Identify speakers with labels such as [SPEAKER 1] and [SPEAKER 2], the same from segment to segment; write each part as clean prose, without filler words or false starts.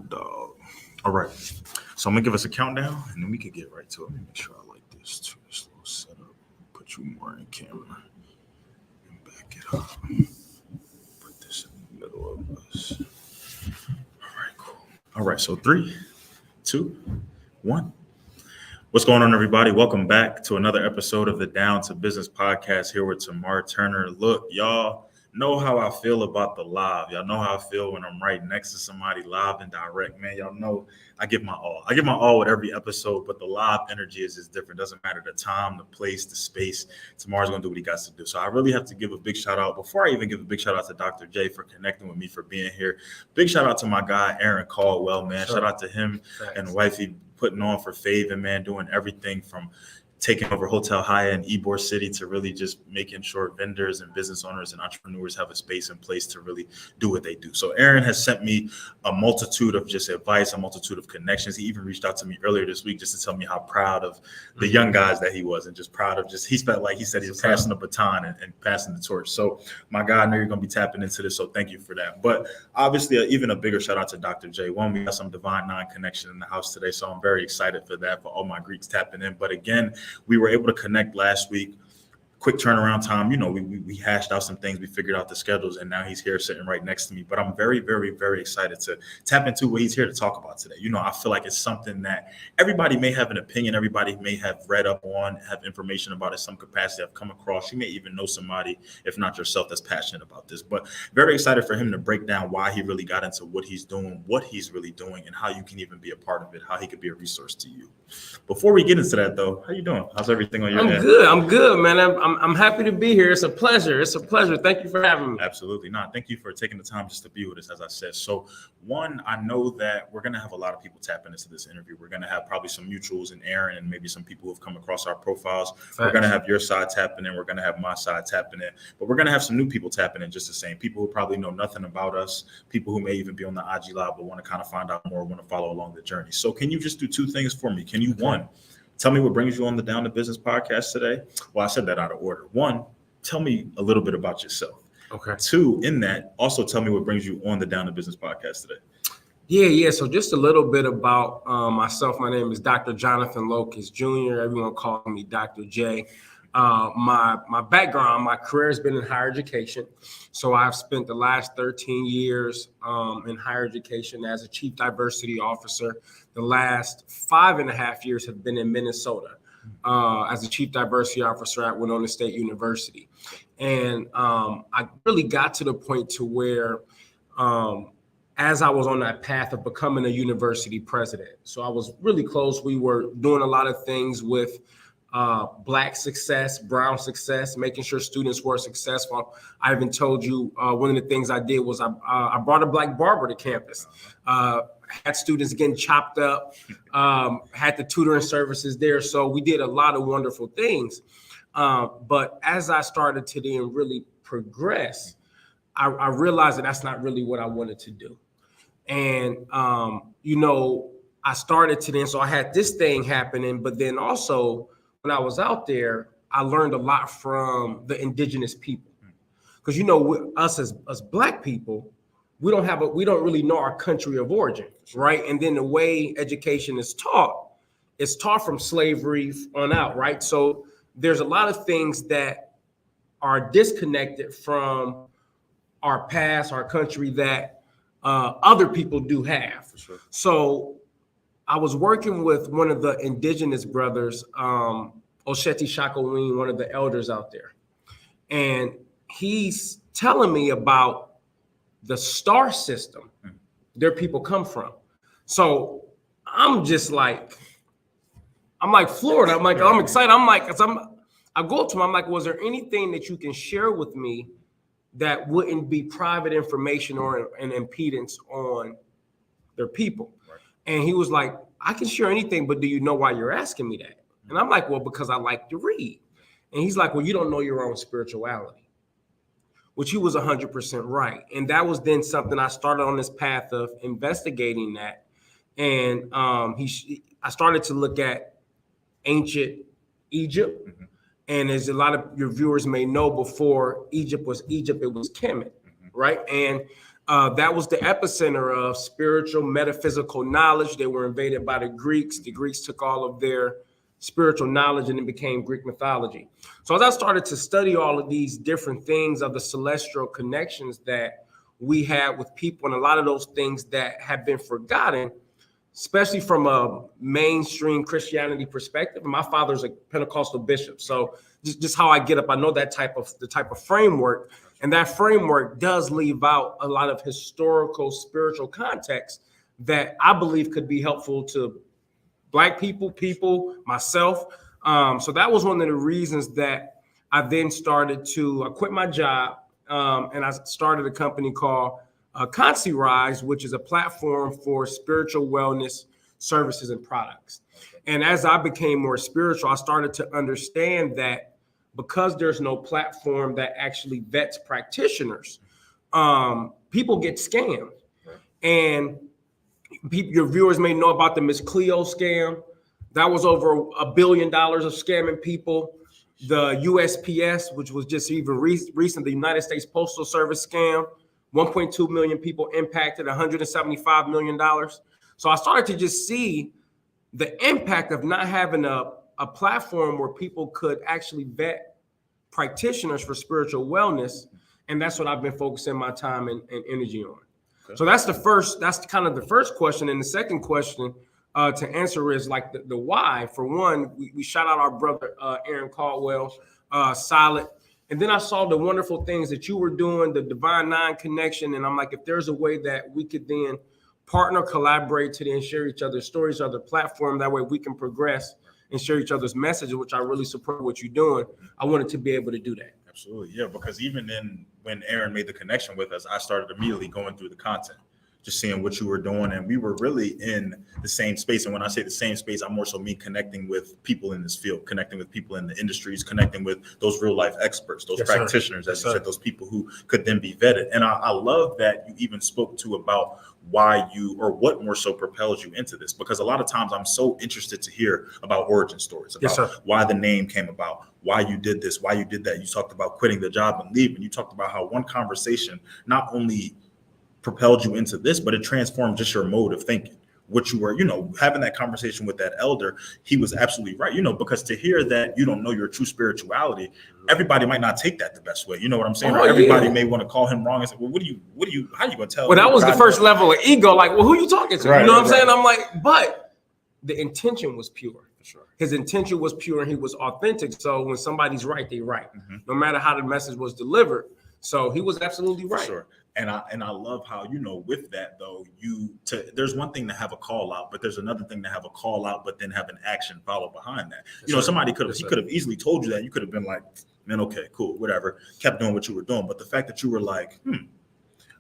[SPEAKER 1] dog. All right. So I'm going to give us a countdown, and then we can get right to it. Let me make sure I like this, too. This little setup. Put you more in camera. And back it up. Put this in the middle of us. All right, cool. All right, so 3, 2, 1. What's going on, everybody? Welcome back to another episode of the Down to Business podcast here with Tamar Turner. Look, y'all know how I feel about the live. Y'all know how I feel when I'm right next to somebody live and direct, man. Y'all know I give my all. I give my all with every episode, but the live energy is just different. Doesn't matter the time, the place, the space. Tamar's going to do what he got to do. So I really have to give a big shout out. Before I even give a big shout out to Dr. J for connecting with me, for being here. Big shout out to my guy, Aaron Caldwell, man. Sure. Shout out to him and wifey putting on for Faven, man, doing everything from taking over Hotel Hyatt in Ybor City to really just making sure vendors and business owners and entrepreneurs have a space in place to really do what they do. So Aaron has sent me a multitude of just advice, a multitude of connections. He even reached out to me earlier this week just to tell me how proud of the young guys that he was, and just proud of just, he felt like he said he was passing the baton and passing the torch. So my guy, I know you're going to be tapping into this, so thank you for that. But obviously, even a bigger shout out to Dr. J. One, we got some Divine Nine connection in the house today, so I'm very excited for that, for all my Greeks tapping in. But again, we were able to connect last week. Quick turnaround time. You know, we hashed out some things. We figured out the schedules, and now he's here sitting right next to me. But I'm very, very, very excited to tap into what he's here to talk about today. You know, I feel like it's something that everybody may have an opinion. Everybody may have read up on, have information about it, some capacity, have come across. You may even know somebody, if not yourself, that's passionate about this. But very excited for him to break down why he really got into what he's doing, what he's really doing, and how you can even be a part of it, how he could be a resource to you. Before we get into that, though, how you doing? How's everything on your end?
[SPEAKER 2] I'm good, man. I'm happy to be here. It's a pleasure. Thank you for having me.
[SPEAKER 1] Absolutely. Thank you for taking the time just to be with us, as I said. So one, I know that we're going to have a lot of people tapping into this interview. We're going to have probably some mutuals in Aaron and maybe some people who have come across our profiles. Thanks. We're going to have your side tapping in. We're going to have my side tapping in. But we're going to have some new people tapping in just the same. People who probably know nothing about us. People who may even be on the IG Live but want to kind of find out more, want to follow along the journey. So can you just do two things for me? Can you, one, tell me what brings you on the Down to Business podcast today? Well, I said that out of order. One, tell me a little bit about yourself.
[SPEAKER 2] Okay.
[SPEAKER 1] Two, in that, also tell me what brings you on the Down to Business podcast today.
[SPEAKER 2] Yeah. So just a little bit about myself. My name is Dr. Jonathan Locust Jr. Everyone calls me Dr. J. My background, my career has been in higher education. So I've spent the last 13 years in higher education as a chief diversity officer. The last 5.5 years have been in Minnesota as a chief diversity officer at Winona State University. And I really got to the point to where as I was on that path of becoming a university president. So I was really close. We were doing a lot of things with Black success, Brown success, making sure students were successful. I even told you one of the things I did was I brought a Black barber to campus, had students getting chopped up, had the tutoring services there. So we did a lot of wonderful things. But as I started to then really progress, I realized that that's not really what I wanted to do. And, I started to then, so I had this thing happening, but then also, when I was out there, I learned a lot from the indigenous people, because us as Black people, we don't really know our country of origin, right? And then the way education is taught, it's taught from slavery on out, right? So there's a lot of things that are disconnected from our past, our country, that other people do have. For sure. So I was working with one of the indigenous brothers, Osheti Shakowin, one of the elders out there. And he's telling me about the star system their people come from. So I'm like floored. I'm excited. I go up to him. I'm like, was there anything that you can share with me that wouldn't be private information or an impedance on their people? Right. And he was like, I can share anything, but do you know why you're asking me that? And I'm like, well, because I like to read. And he's like, well, you don't know your own spirituality, which he was 100% right. And that was then something I started on this path of investigating that. And I started to look at ancient Egypt. Mm-hmm. And as a lot of your viewers may know, before Egypt was Egypt, it was Kemet, right? And That was the epicenter of spiritual, metaphysical knowledge. They were invaded by the Greeks. The Greeks took all of their spiritual knowledge and it became Greek mythology. So as I started to study all of these different things of the celestial connections that we had with people, and a lot of those things that have been forgotten, especially from a mainstream Christianity perspective. And my father's a Pentecostal bishop, so just how I get up, I know the type of framework, and that framework does leave out a lot of historical, spiritual context that I believe could be helpful to Black people, myself. So that was one of the reasons that I then I quit my job, and I started a company called Rise, which is a platform for spiritual wellness services and products. And as I became more spiritual, I started to understand that because there's no platform that actually vets practitioners, people get scammed. And your viewers may know about the Miss Cleo scam. That was over $1 billion of scamming people. The USPS, which was just even recent, the United States Postal Service scam, 1.2 million people impacted, $175 million. So I started to just see the impact of not having a platform where people could actually vet practitioners for spiritual wellness. And that's what I've been focusing my time and energy on. Okay. So that's kind of the first question. And the second question to answer is like the why. For one, we shout out our brother, Aaron Caldwell, solid. And then I saw the wonderful things that you were doing, the Divine Nine connection. And I'm like, if there's a way that we could then partner, collaborate to then share each other's stories, other platform, that way we can progress and share each other's messages, which I really support what you're doing. I wanted to be able to do that.
[SPEAKER 1] Absolutely. Yeah, because even when Aaron made the connection with us, I started immediately going through the content, just seeing what you were doing. And we were really in the same space. And when I say the same space, I more so mean connecting with people in this field, connecting with people in the industries, connecting with those real life experts, those practitioners, as you said, those people who could then be vetted. And I love that you even spoke to about why you, or what more so propels you into this, because a lot of times I'm so interested to hear about origin stories, about why the name came about, why you did this, why you did that. You talked about quitting the job and leaving. You talked about how one conversation not only propelled you into this, but it transformed just your mode of thinking. What you were, having that conversation with that elder, he was absolutely right, because to hear that you don't know your true spirituality, everybody might not take that the best way. You know what I'm saying? Or everybody may want to call him wrong and say, well, how you going to tell?
[SPEAKER 2] Well, that was the first level of ego. Like, well, who are you talking to? What I'm saying? I'm like, but the intention was pure. Sure. His intention was pure and he was authentic. So when somebody's right, they right, no matter how the message was delivered. So he was absolutely right.
[SPEAKER 1] Sure. And I love how, with that, though, there's one thing to have a call out, but there's another thing to have a call out, but then have an action follow behind that. Somebody could have easily told you that. You could have been like, man, okay, cool, whatever, kept doing what you were doing. But the fact that you were like,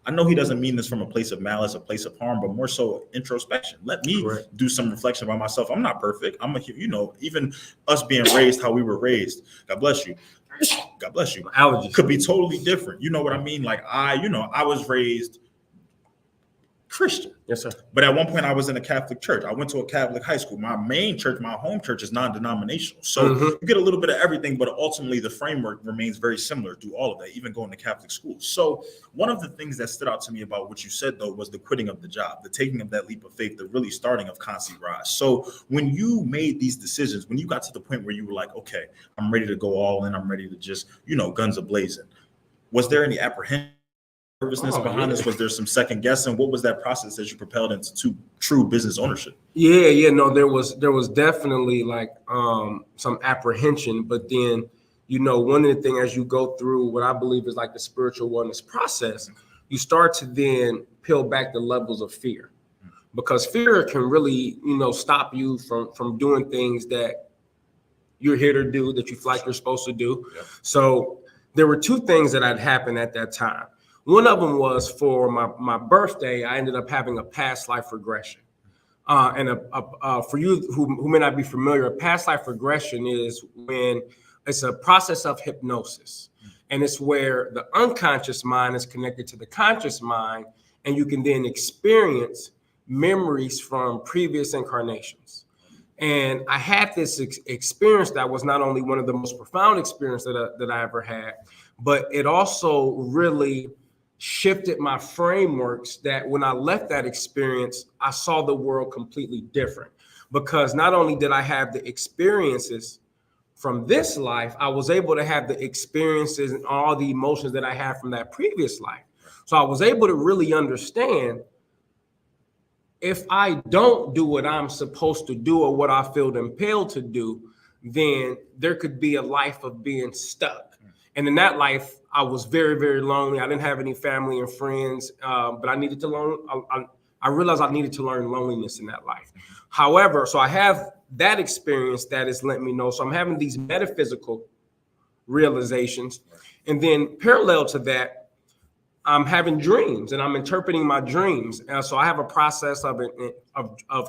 [SPEAKER 1] I know he doesn't mean this from a place of malice, a place of harm, but more so introspection. Let me do some reflection about myself. I'm not perfect. Even us being raised how we were raised. God bless you. God bless you.
[SPEAKER 2] Allergies
[SPEAKER 1] could be totally different. You know what I mean? Like I was raised Christian.
[SPEAKER 2] Yes, sir.
[SPEAKER 1] But at one point I was in a Catholic church. I went to a Catholic high school. My main church, my home church, is non-denominational. So you get a little bit of everything, but ultimately the framework remains very similar through all of that, even going to Catholic schools. So one of the things that stood out to me about what you said, though, was the quitting of the job, the taking of that leap of faith, the really starting of Rise. So when you made these decisions, when you got to the point where you were like, okay, I'm ready to go all in, I'm ready to just, guns a-blazing, was there any apprehension, nervousness behind this? Was there some second guessing? What was that process as you propelled into true business ownership?
[SPEAKER 2] No, there was definitely like some apprehension, but then one of the things as you go through what I believe is like the spiritual wellness process, you start to then peel back the levels of fear, because fear can really stop you from doing things that you're here to do, that you feel like you're supposed to do. So there were two things that had happened at that time. One of them was for my birthday, I ended up having a past life regression. And for you who may not be familiar, a past life regression is when it's a process of hypnosis. And it's where the unconscious mind is connected to the conscious mind, and you can then experience memories from previous incarnations. And I had this experience that was not only one of the most profound experiences that I ever had, but it also really shifted my frameworks that when I left that experience, I saw the world completely different. Because not only did I have the experiences from this life, I was able to have the experiences and all the emotions that I had from that previous life. So I was able to really understand, if I don't do what I'm supposed to do or what I feel impelled to do, then there could be a life of being stuck. And in that life, I was very, very lonely. I didn't have any family and friends, but I needed to learn. I realized I needed to learn loneliness in that life. However, so I have that experience that has let me know. So I'm having these metaphysical realizations. And then parallel to that, I'm having dreams and I'm interpreting my dreams. So I have a process of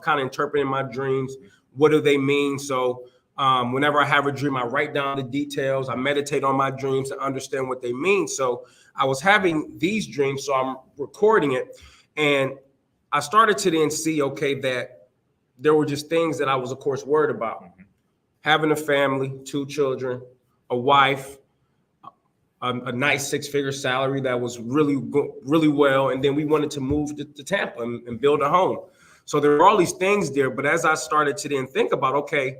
[SPEAKER 2] kind of interpreting my dreams. What do they mean? So whenever I have a dream, I write down the details. I meditate on my dreams to understand what they mean. So I was having these dreams, so I'm recording it. And I started to then see, okay, that there were just things that I was, of course, worried about. Having a family, 2 children, a wife, a nice 6-figure salary that was really well. And then we wanted to move to Tampa and build a home. So there were all these things there. But as I started to then think about, okay,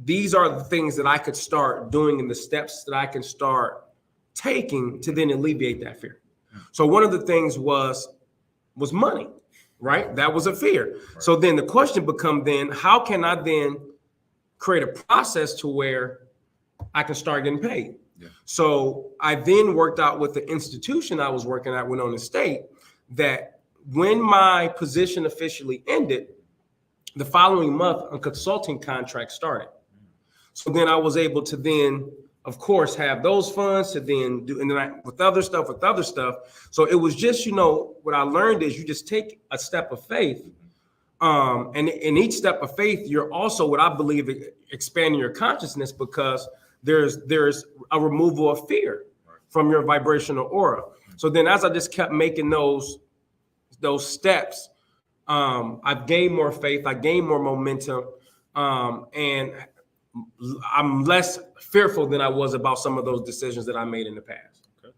[SPEAKER 2] these are the things that I could start doing and the steps that I can start taking to then alleviate that fear. So one of the things was money, right? That was a fear. Right. So then the question become then, how can I then create a process to where I can start getting paid? Yeah. So I then worked out with the institution I was working at, Winona State, that when my position officially ended, the following month, a consulting contract started. So then I was able to then, of course, have those funds to then do, and then with other stuff. So it was just, what I learned is you just take a step of faith. And in each step of faith, you're also, what I believe, expanding your consciousness, because there's a removal of fear from your vibrational aura. So then as I just kept making those steps, I've gained more faith, I gained more momentum, and I'm less fearful than I was about some of those decisions that I made in the past.
[SPEAKER 1] Okay.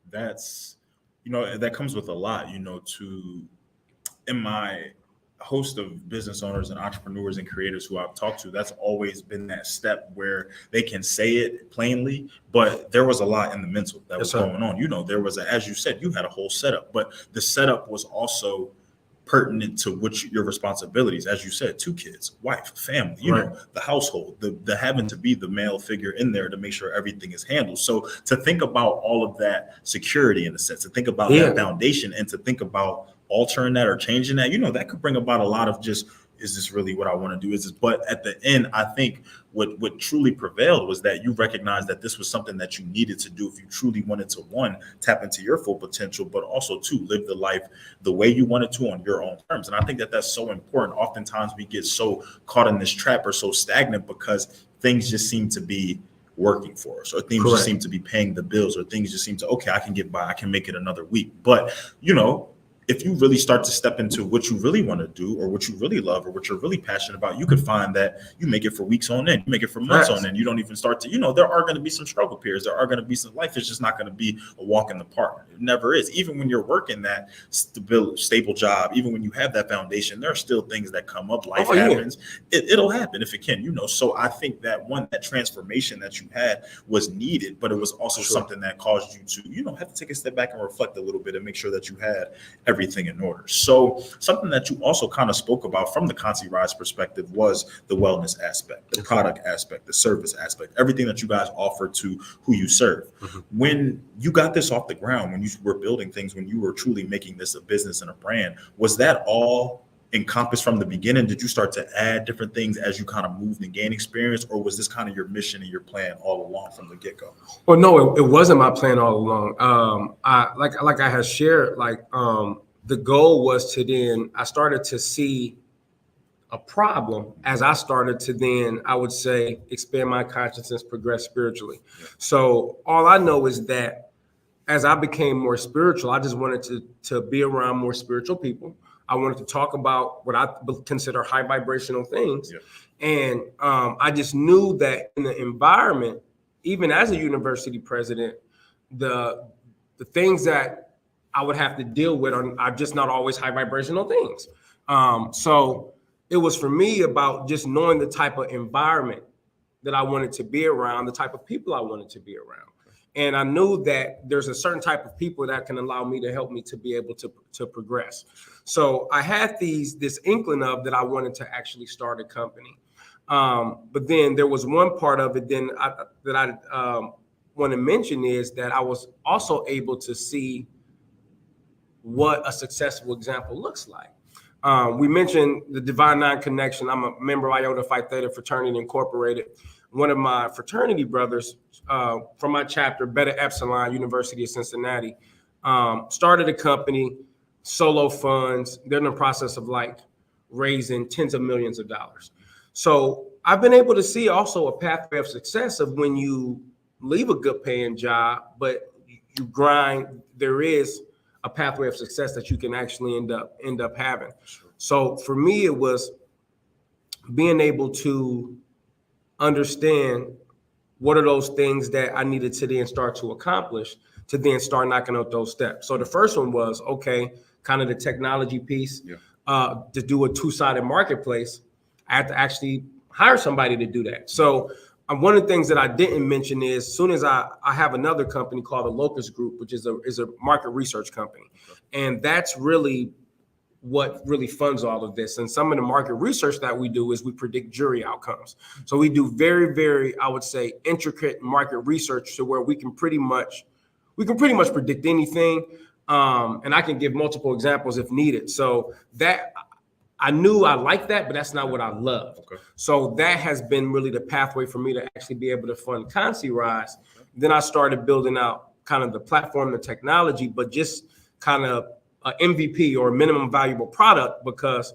[SPEAKER 1] That's, that comes with a lot, in my host of business owners and entrepreneurs and creators who I've talked to, that's always been that step where they can say it plainly, but there was a lot in the mental that was going on. There was, as you said, you had a whole setup, but the setup was also pertinent to your responsibilities. As you said, 2 kids, wife, family, the household, the having to be the male figure in there to make sure everything is handled. So to think about all of that security, in a sense, to think about that foundation, and to think about altering that or changing that, that could bring about a lot of just, is this really what I want to do? But at the end, I think what truly prevailed was that you recognized that this was something that you needed to do if you truly wanted to, 1, tap into your full potential, but also 2, live the life the way you wanted to on your own terms. And I think that that's so important. Oftentimes we get so caught in this trap or so stagnant because things just seem to be working for us, or things just seem to be paying the bills, or things just seem to, okay, I can get by, I can make it another week. But, if you really start to step into what you really want to do, or what you really love, or what you're really passionate about, you could find that you make it for weeks on end, you make it for months on end. You don't even start to, there are going to be some struggle periods. There are going to be some, life is just not going to be a walk in the park. It never is. Even when you're working that stable job, even when you have that foundation, there are still things that come up. Life happens. It'll happen if it can, So I think that that transformation that you had was needed, but it was also something that caused you to, have to take a step back and reflect a little bit and make sure that you had everything in order. So something that you also kind of spoke about from the Conti Rise perspective was the wellness aspect, the product aspect, the service aspect, everything that you guys offer to who you serve. When you got this off the ground, when you were building things, when you were truly making this a business and a brand, was that all encompassed from the beginning? Did you start to add different things as you kind of moved and gained experience, or was this kind of your mission and your plan all along from the get-go?
[SPEAKER 2] Well, no, it wasn't my plan all along. Like I had shared, the goal was to then, I started to see a problem as I started to then, I would say, expand my consciousness, progress spiritually. Yeah. So all I know is that as I became more spiritual, I just wanted to be around more spiritual people. I wanted to talk about what I consider high vibrational things. Yeah. And I just knew that in the environment, even as a university president, the the things that I would have to deal with are just not always high vibrational things. So it was for me about just knowing the type of environment that I wanted to be around, the type of people I wanted to be around. And I knew that there's a certain type of people that can allow me to help me to be able to progress. So I had this inkling of that I wanted to actually start a company. But then there was one part of it that I want to mention is that I was also able to see what a successful example looks like. We mentioned the Divine Nine Connection. I'm a member of Iota Phi Theta Fraternity Incorporated. One of my fraternity brothers from my chapter, Beta Epsilon, University of Cincinnati, started a company, solo funds. They're in the process of like raising tens of millions of dollars. So I've been able to see also a pathway of success of when you leave a good paying job, but you grind, there is a pathway of success that you can actually end up having. So for me, it was being able to understand what are those things that I needed to then start to accomplish to then start knocking out those steps. So the first one was, okay, kind of the technology piece. To do a two-sided marketplace, I had to actually hire somebody to do that. So one of the things that I didn't mention is as soon as I have another company called the Locust Group, which is a market research company. And that's really what really funds all of this. And some of the market research that we do is we predict jury outcomes. So we do very, very, I would say, intricate market research to where we can pretty much predict anything. And I can give multiple examples if needed. So that I knew I liked that, but that's not what I love. Okay. So that has been really the pathway for me to actually be able to fund Consi Rise. Okay. Then I started building out kind of the platform, the technology, but just kind of a MVP or minimum valuable product, because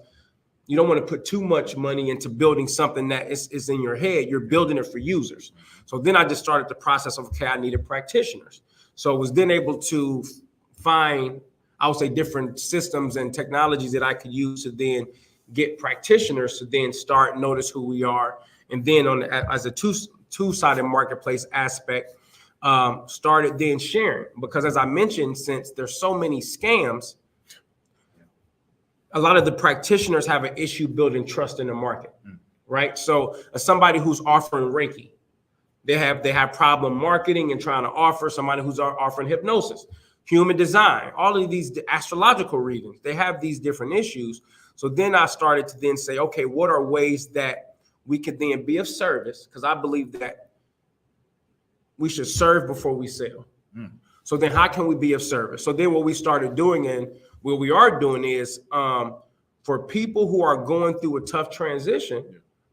[SPEAKER 2] you don't want to put too much money into building something that is in your head. You're building it for users. So then I just started the process of, okay, I needed practitioners. So I was then able to find, I would say, different systems and technologies that I could use to then get practitioners to then start notice who we are. And then as a two-sided marketplace aspect, started then sharing, because as I mentioned, since there's so many scams, a lot of the practitioners have an issue building trust in the market, right? So as somebody who's offering Reiki, they have problem marketing and trying to offer somebody who's offering hypnosis, human design, all of these astrological readings, they have these different issues. So then I started to then say, okay, what are ways that we could then be of service? Because I believe that we should serve before we sell. So then how can we be of service? So then what we started doing and what we are doing is for people who are going through a tough transition,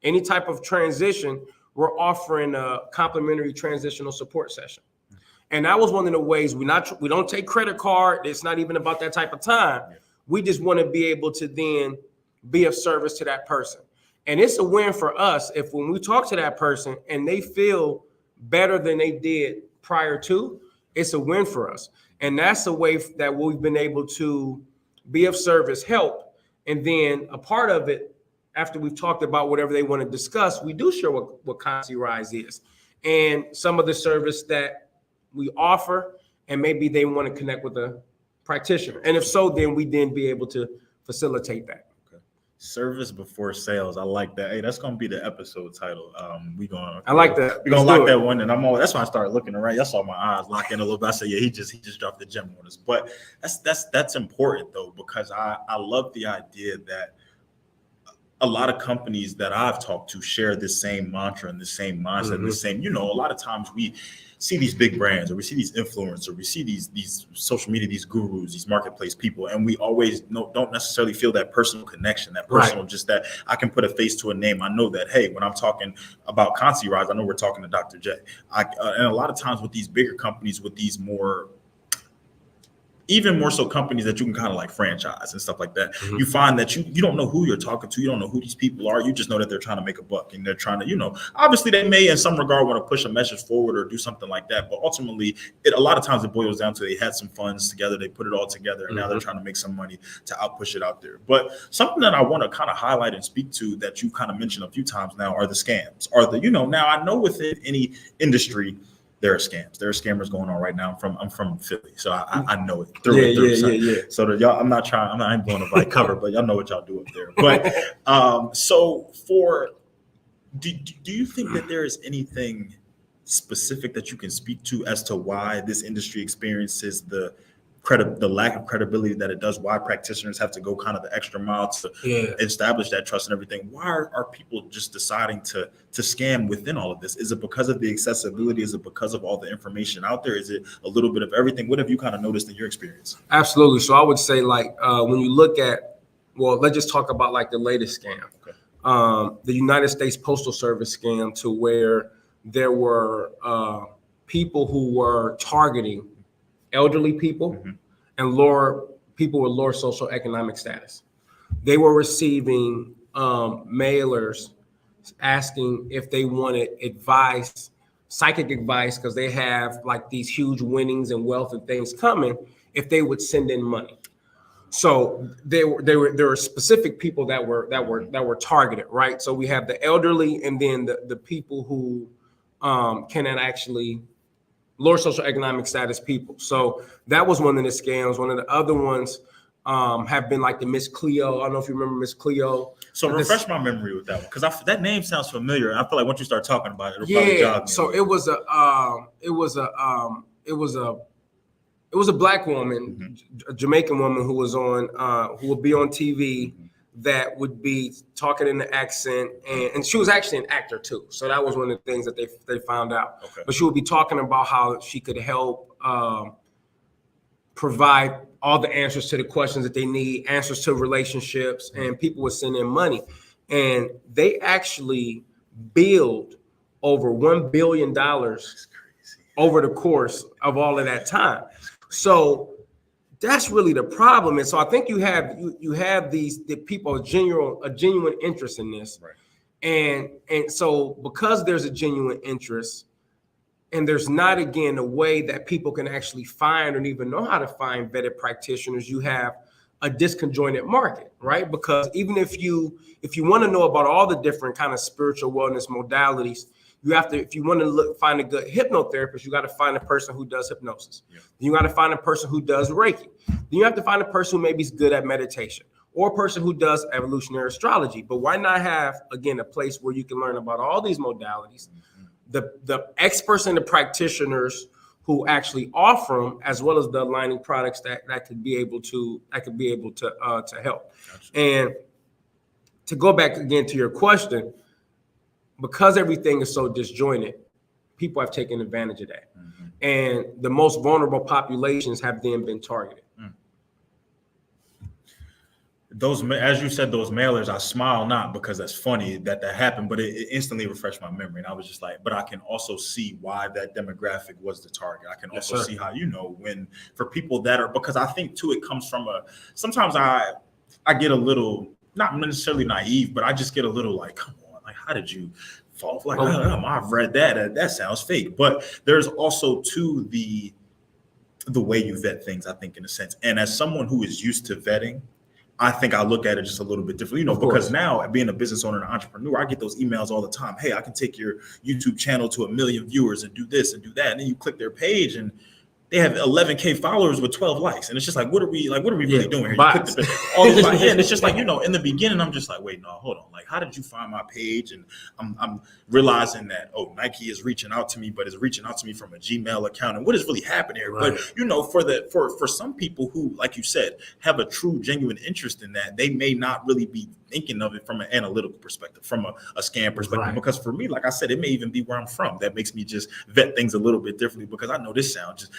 [SPEAKER 2] any type of transition, we're offering a complimentary transitional support session. And that was one of the ways we don't take credit card. It's not even about that type of time. We just want to be able to then be of service to that person. And it's a win for us if when we talk to that person and they feel better than they did prior to, it's a win for us. And that's a way that we've been able to be of service, help. And then a part of it, after we've talked about whatever they want to discuss, we do share what Consi Rise is and some of the service that we offer, and maybe they want to connect with a practitioner. And if so, then we then be able to facilitate that.
[SPEAKER 1] Service before sales. I like that. Hey, that's gonna be the episode title.
[SPEAKER 2] I like that.
[SPEAKER 1] We're gonna lock that one, and that's when I started looking around. Y'all saw my eyes lock in a little bit. I said, yeah, he just dropped the gem on us. But that's important though, because I love the idea that a lot of companies that I've talked to share the same mantra and the same mindset, and the same, a lot of times we see these big brands, or we see these influencers, we see these social media, these gurus, these marketplace people, and we always don't necessarily feel that personal connection, that personal, just that I can put a face to a name. I know that, hey, when I'm talking about Consi Rise, I know we're talking to Dr. J. And a lot of times with these bigger companies, with these even more so companies that you can kind of like franchise and stuff like that, you find that you don't know who you're talking to. You don't know who these people are. You just know that they're trying to make a buck, and they're trying to, obviously they may in some regard want to push a message forward or do something like that. But ultimately, a lot of times it boils down to they had some funds together, they put it all together, and now they're trying to make some money to push it out there. But something that I want to kind of highlight and speak to that you kind of mentioned a few times now are the scams, now I know within any industry, there are scams. There are scammers going on right now. I'm from Philly, so I know it through and through. So that y'all, I ain't blowing nobody cover, but y'all know what y'all do up there. But so do you think that there is anything specific that you can speak to as to why this industry experiences the lack of credibility that it does, why practitioners have to go kind of the extra mile to establish that trust and everything? Why are people just deciding to scam within all of this? Is it because of the accessibility? Is it because of all the information out there? Is it a little bit of everything? What have you kind of noticed in your experience?
[SPEAKER 2] Absolutely. So I would say, like, when you look at, well, let's just talk about like the latest scam, the United States Postal Service scam, to where there were people who were targeting elderly people and lower people with lower socioeconomic status. They were receiving mailers asking if they wanted advice, psychic advice, because they have like these huge winnings and wealth and things coming, if they would send in money. So there were specific people that were targeted, right? So we have the elderly, and then the people who cannot actually, lower socioeconomic status people. So that was one of the scams. One of the other ones have been like the Miss Cleo. I don't know if you remember Miss Cleo.
[SPEAKER 1] So refresh my memory with that one, because that name sounds familiar. I feel like once you start talking about it, it'll probably jog me.
[SPEAKER 2] So it was a black woman, a Jamaican woman who was on, who would be on TV, that would be talking in the accent, and she was actually an actor too. So that was one of the things that they found out. But she would be talking about how she could help provide all the answers to the questions that they need, answers to relationships, and people would send in money. And they actually billed over $1 billion over the course of all of that time. So that's really the problem. And so I think you have the people, a genuine interest in this.
[SPEAKER 1] Right.
[SPEAKER 2] And so because there's a genuine interest, and there's not, again, a way that people can actually find or even know how to find vetted practitioners, you have a disconjointed market, right? Because even if you want to know about all the different kind of spiritual wellness modalities, you have to, if you want to find a good hypnotherapist, you got to find a person who does hypnosis. Yeah. You got to find a person who does Reiki. Then you have to find a person who maybe is good at meditation, or a person who does evolutionary astrology. But why not have, again, a place where you can learn about all these modalities, the experts and the practitioners who actually offer them, as well as the aligning products that could be able to help. Gotcha. And to go back again to your question, because everything is so disjointed, people have taken advantage of that. And the most vulnerable populations have then been targeted.
[SPEAKER 1] Those, as you said, those mailers, I smile not because that's funny that happened, but it instantly refreshed my memory. And I was just like, but I can also see why that demographic was the target. I can also see how, when for people that are, because I think too, it comes from sometimes I get a little, not necessarily naive, but I just get a little like, come on, like, how did you fall? Like, I've read that sounds fake. But there's also too the way you vet things, I think, in a sense. And as someone who is used to vetting, I think I look at it just a little bit differently, because now being a business owner and an entrepreneur, I get those emails all the time. Hey, I can take your YouTube channel to 1 million viewers and do this and do that. And then you click their page and they have 11K followers with 12 likes. And it's just like, what are we really doing here? And it's just like, in the beginning, I'm just like, wait, no, hold on. Like, how did you find my page? And I'm realizing that, Nike is reaching out to me, but is reaching out to me from a Gmail account. And what is really happening here? Right. But, for some people who, like you said, have a true, genuine interest in that, they may not really be thinking of it from an analytical perspective, from a scam perspective. Right. Because for me, like I said, it may even be where I'm from. That makes me just vet things a little bit differently, because I know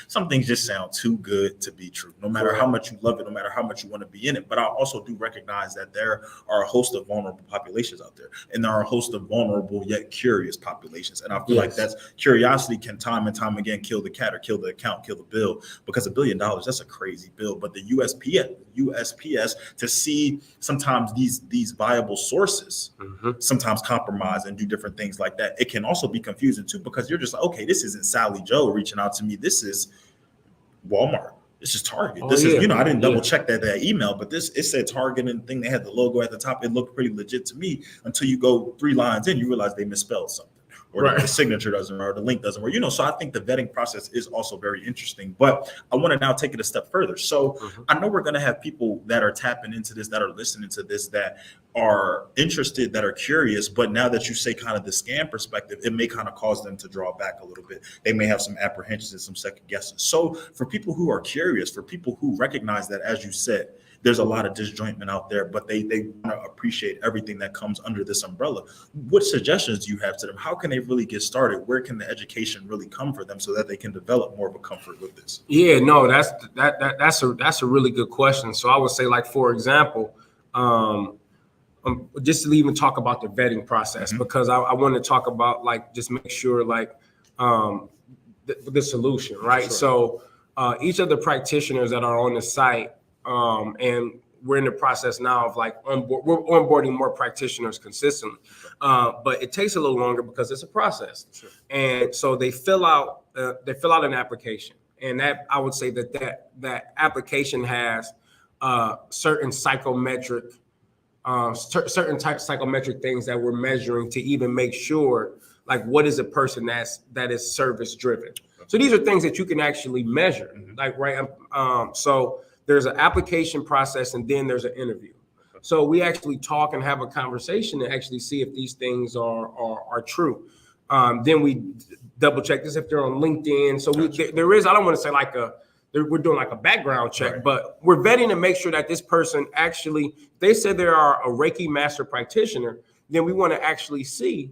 [SPEAKER 1] some things just sound too good to be true, no matter how much you love it, no matter how much you want to be in it. But I also do recognize that there are a host of vulnerable populations out there, and there are a host of vulnerable yet curious populations. And I feel like that's curiosity can time and time again kill the cat, or kill the account, kill the bill, because $1 billion, that's a crazy bill. But the USPS to see sometimes these viable sources sometimes compromise and do different things like that. It can also be confusing too, because you're just like, okay, this isn't Sally Joe reaching out to me. This is Walmart. This is Target. Is, I didn't double check that email, but it said Target and thing. They had the logo at the top. It looked pretty legit to me until you go 3 lines in, you realize they misspelled something, or the signature doesn't work, or the link doesn't work, so I think the vetting process is also very interesting. But I want to now take it a step further. So I know we're going to have people that are tapping into this, that are listening to this, that are interested, that are curious, but now that you say kind of the scam perspective, it may kind of cause them to draw back a little bit. They may have some apprehensions and some second guesses. So for people who are curious, for people who recognize that, as you said, there's a lot of disjointment out there, but they want to appreciate everything that comes under this umbrella, what suggestions do you have to them? How can they really get started? Where can the education really come for them so that they can develop more of a comfort with this?
[SPEAKER 2] Yeah, no, that's a really good question. So I would say, like, for example, just to even talk about the vetting process, because I want to talk about, like, just make sure, like, the solution, right? Sure. So each of the practitioners that are on the site, and we're in the process now of, like, we're onboarding more practitioners consistently, but it takes a little longer because it's a process. Sure. And so they fill out an application, and that, I would say that application has certain psychometric things that we're measuring to even make sure, like, what is a person that is service driven. So these are things that you can actually measure, like, right? So there's an application process, and then there's an interview. So we actually talk and have a conversation to actually see if these things are true. Then we double check this if they're on LinkedIn. So there is, I don't want to say like we're doing like a background check, right, but we're vetting to make sure that this person actually, they said they are a Reiki master practitioner, then we want to actually see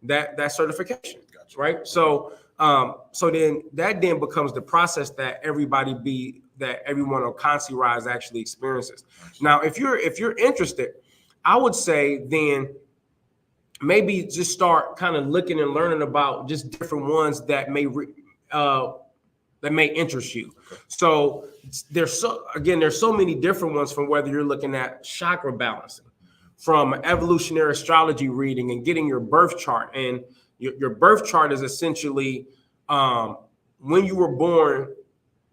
[SPEAKER 2] that certification, right? So then that becomes the process that everyone on Consi Rise actually experiences. Now, if you're interested, I would say then maybe just start kind of looking and learning about just different ones that may interest you. So there's so many different ones, from whether you're looking at chakra balancing, from evolutionary astrology reading and getting your birth chart. And your birth chart is essentially when you were born,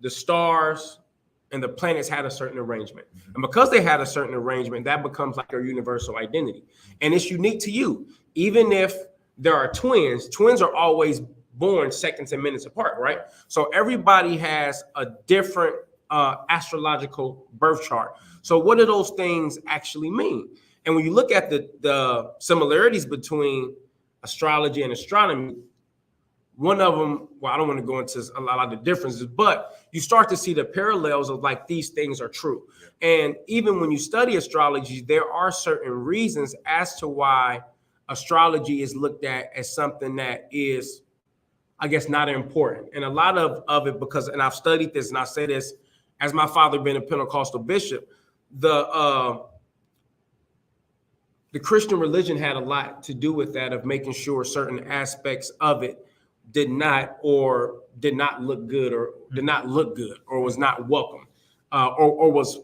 [SPEAKER 2] the stars and the planets had a certain arrangement. And because they had a certain arrangement, that becomes like your universal identity. And it's unique to you. Even if there are twins are always born seconds and minutes apart, right? So everybody has a different astrological birth chart. So what do those things actually mean? And when you look at the similarities between astrology and astronomy, one of them, well, I don't want to go into a lot of the differences, but you start to see the parallels of, like, these things are true. And even when you study astrology, there are certain reasons as to why astrology is looked at as something that is, I guess, not important. And a lot of it, because, and I've studied this, and I say this as my father being a Pentecostal bishop, the Christian religion had a lot to do with that, of making sure certain aspects of it did not look good, or was not welcome, or was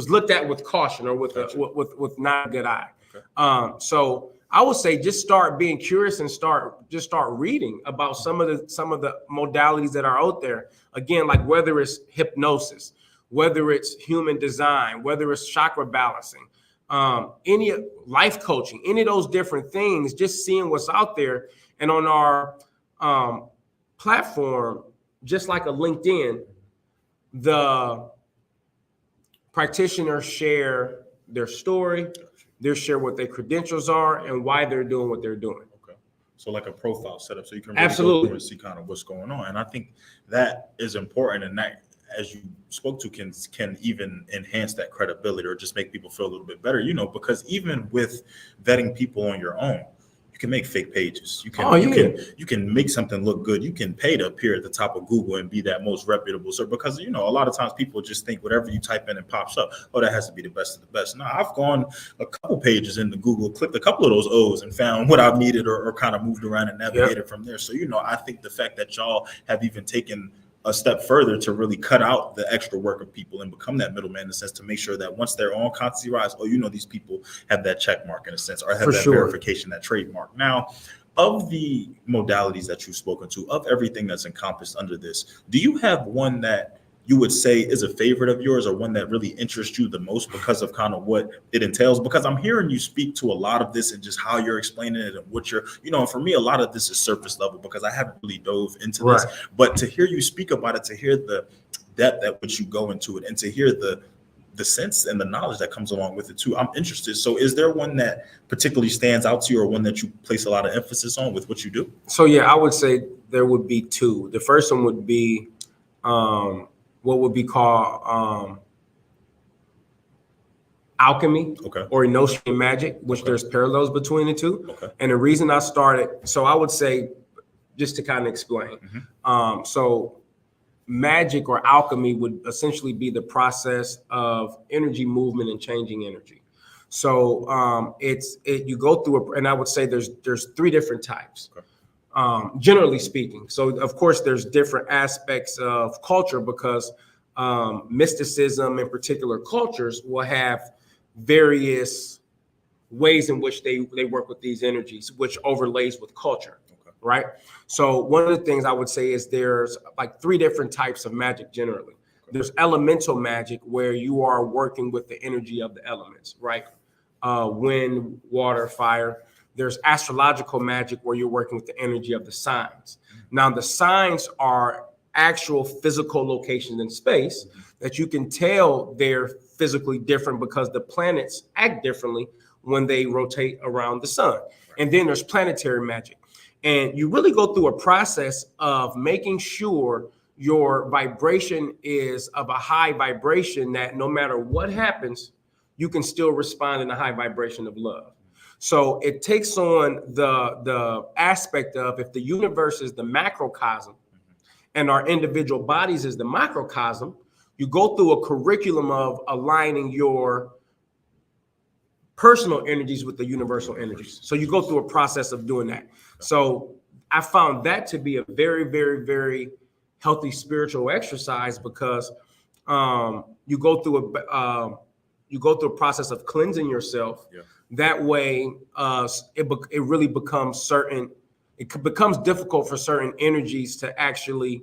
[SPEAKER 2] looked at with caution, or with not a good eye. Okay. So I would say just start being curious and start reading about some of the modalities that are out there. Again, like whether it's hypnosis, whether it's human design, whether it's chakra balancing, any life coaching, any of those different things, just seeing what's out there. And on our platform, just like a LinkedIn, the practitioners share their story, they share what their credentials are and why they're doing what they're doing.
[SPEAKER 1] Okay. So like a profile setup, so you can really go through and see kind of what's going on. And I think that is important, and that, as you spoke to, can even enhance that credibility, or just make people feel a little bit better, because even with vetting people on your own, you can make fake pages. You can make something look good. You can pay to appear at the top of Google and be that most reputable. So because, a lot of times people just think whatever you type in and pops up, that has to be the best of the best. No, I've gone a couple pages into Google, clicked a couple of those O's, and found what I've needed, or kind of moved around and navigated from there. So, I think the fact that y'all have even taken a step further to really cut out the extra work of people and become that middleman, in a sense, to make sure that once they're on Consi Rise, these people have that check mark, in a sense, or have that verification, that trademark. Now, of the modalities that you've spoken to, of everything that's encompassed under this, do you have one that you would say is a favorite of yours, or one that really interests you the most because of kind of what it entails? Because I'm hearing you speak to a lot of this and just how you're explaining it and what you're, and for me, a lot of this is surface level because I haven't really dove into this. But to hear you speak about it, to hear the depth at which you go into it, and to hear the sense and the knowledge that comes along with it too, I'm interested. So is there one that particularly stands out to you, or one that you place a lot of emphasis on with what you do?
[SPEAKER 2] So yeah, I would say there would be two. The first one would be what would be called alchemy, or Enochian magic, which there's parallels between the two. And the reason I started, so I would say, just to kind of explain, so magic or alchemy would essentially be the process of energy movement and changing energy. So you go through and I would say there's three different types, generally speaking. So of course there's different aspects of culture, because mysticism in particular cultures will have various ways in which they work with these energies, which overlays with culture. Right. So one of the things I would say is there's like three different types of magic generally. There's elemental magic, where you are working with the energy of the elements, right? Wind, water, fire. There's astrological magic, where you're working with the energy of the signs. Now, the signs are actual physical locations in space that you can tell they're physically different because the planets act differently when they rotate around the sun. And then there's planetary magic. And you really go through a process of making sure your vibration is of a high vibration, that no matter what happens, you can still respond in a high vibration of love. So it takes on the aspect of, if the universe is the macrocosm and our individual bodies is the microcosm, you go through a curriculum of aligning your personal energies with the universal energies. So you go through a process of doing that. So I found that to be a very, very, very healthy spiritual exercise, because you go through a process of cleansing yourself. That way, it really becomes it becomes difficult for certain energies to actually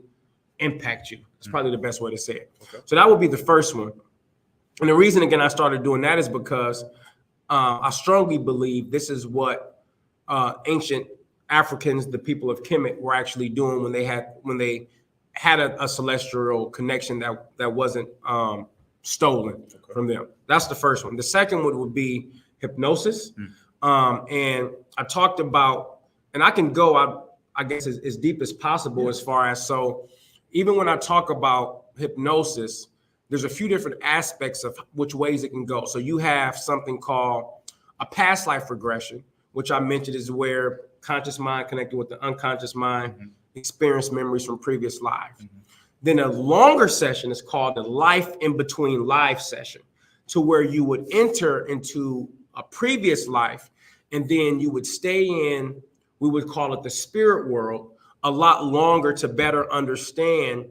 [SPEAKER 2] impact you. It's probably the best way to say it. So that would be the first one. And the reason, again, I started doing that is because I strongly believe this is what ancient Africans, the people of Kemet, were actually doing when they had a celestial connection that wasn't stolen from them. That's the first one. The second one would be hypnosis. And I talked about, and I can go, I guess, as deep as possible as far as, so even when I talk about hypnosis, there's a few different aspects of which ways it can go. So you have something called a past life regression, which I mentioned is where conscious mind connected with the unconscious mind, experience memories from previous lives. Then a longer session is called the life in between life session, to where you would enter into a previous life, and then you would stay in, we would call it the spirit world, a lot longer to better understand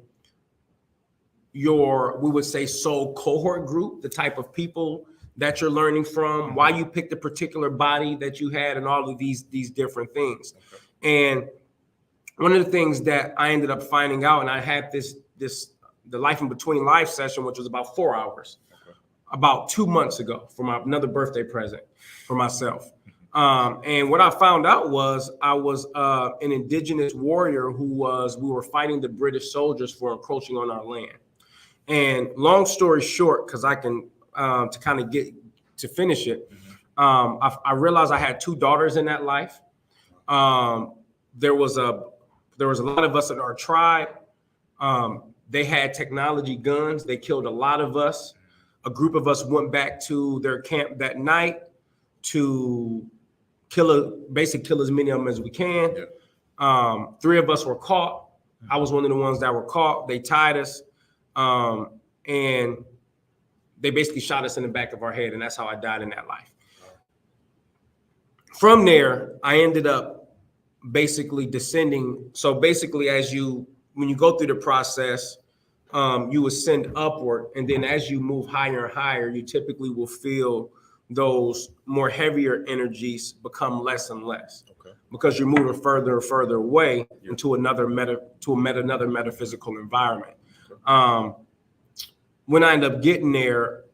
[SPEAKER 2] your, we would say, soul cohort group, the type of people that you're learning from, why you picked a particular body that you had, and all of these different things. And one of the things that I ended up finding out, and I had the life in between life session, which was about 4 hours, about 2 months ago, for another birthday present for myself. And what I found out was I was an indigenous warrior we were fighting the British soldiers for encroaching on our land. And long story short, because I can, to kind of get to finish it, I realized I had 2 daughters in that life. There was a lot of us in our tribe. They had technology guns. They killed a lot of us. A group of us went back to their camp that night to kill as many of them as we can. 3 of us were caught. I was one of the ones that were caught. They tied us, and they basically shot us in the back of our head, and that's how I died in that life. From there, I ended up basically descending. So basically, when you go through the process, you ascend upward, and then as you move higher and higher, you typically will feel those more heavier energies become less and less, because you're moving further and further away into another metaphysical environment. when I ended up getting there,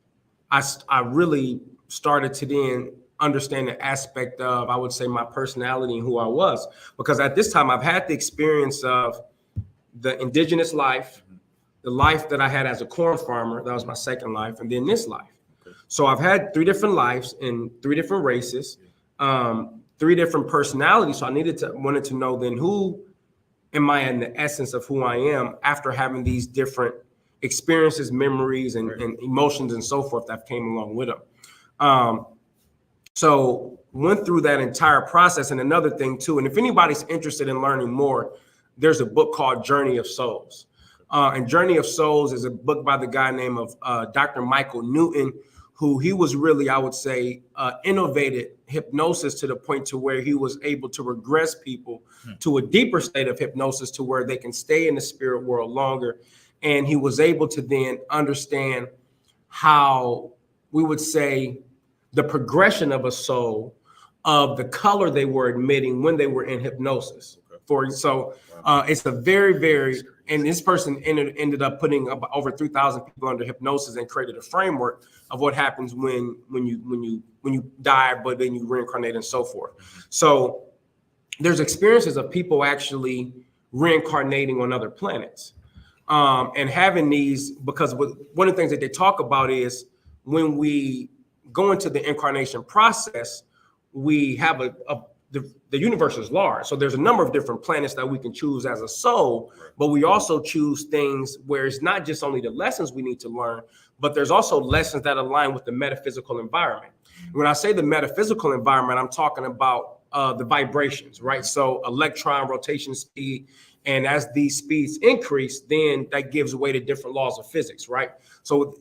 [SPEAKER 2] I really started to then understand the aspect of, I would say, my personality and who I was. Because at this time, I've had the experience of the indigenous life, the life that I had as a corn farmer. That was my second life. And then this life. So I've had 3 different lives in 3 different races, 3 different personalities. So I wanted to know then, who am I in the essence of who I am after having these different experiences, memories, and emotions and so forth that came along with them. So went through that entire process. And another thing too, and if anybody's interested in learning more, there's a book called Journey of Souls. And Journey of Souls is a book by the guy named Dr. Michael Newton, who he was really, I would say, innovated hypnosis to the point to where he was able to regress people to a deeper state of hypnosis to where they can stay in the spirit world longer. And he was able to then understand how, we would say, the progression of a soul, of the color they were emitting when they were in hypnosis. It's a very, very, and this person ended up putting over 3,000 people under hypnosis and created a framework of what happens when you die, but then you reincarnate and so forth. So there's experiences of people actually reincarnating on other planets, and having these, because one of the things that they talk about is when we go into the incarnation process, we have the universe is large. So there's a number of different planets that we can choose as a soul, but we also choose things where it's not just only the lessons we need to learn, but there's also lessons that align with the metaphysical environment. When I say the metaphysical environment, I'm talking about the vibrations, right? So electron rotation speed. And as these speeds increase, then that gives way to different laws of physics, right? So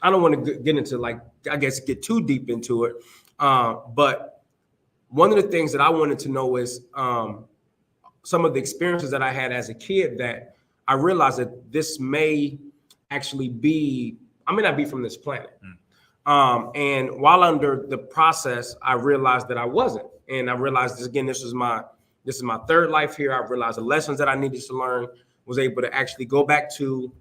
[SPEAKER 2] I don't want to get into get too deep into it. But one of the things that I wanted to know is some of the experiences that I had as a kid, that I realized that this may actually be, I may not be from this planet. And while under the process, I realized that I wasn't. And I realized this is my 3rd life here. I realized the lessons that I needed to learn, was able to actually go back to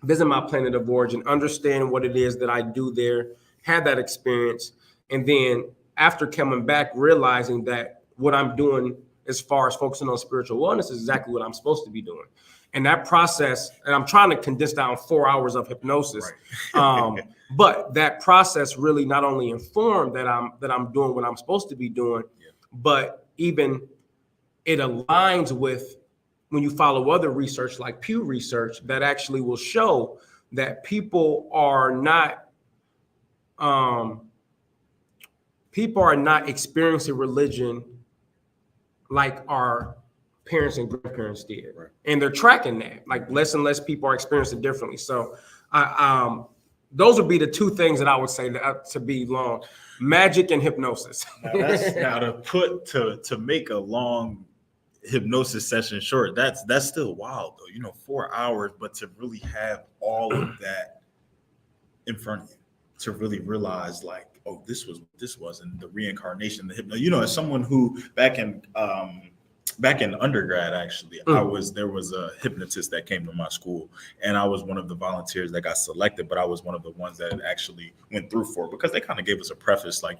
[SPEAKER 2] visit my planet of origin, understand what it is that I do there, have that experience. And then after coming back, realizing that what I'm doing as far as focusing on spiritual wellness is exactly what I'm supposed to be doing. And that process, and I'm trying to condense down 4 hours of hypnosis. Right. But that process really not only informed that I'm doing what I'm supposed to be doing, but even it aligns with when you follow other research like Pew Research that actually will show that people are not experiencing religion like our parents and grandparents did. Right. And they're tracking that, like less and less people are experiencing it differently. So those would be the 2 things that I would say to be long: magic and hypnosis.
[SPEAKER 1] Now to make a long hypnosis session short, that's still wild though, 4 hours, but to really have all of that in front of you, to really realize like, oh, this was and the reincarnation, the hypno, as someone who back in undergrad, actually, there was a hypnotist that came to my school, and I was one of the volunteers that got selected, but I was one of the ones that actually went through for it, because they kind of gave us a preface, like,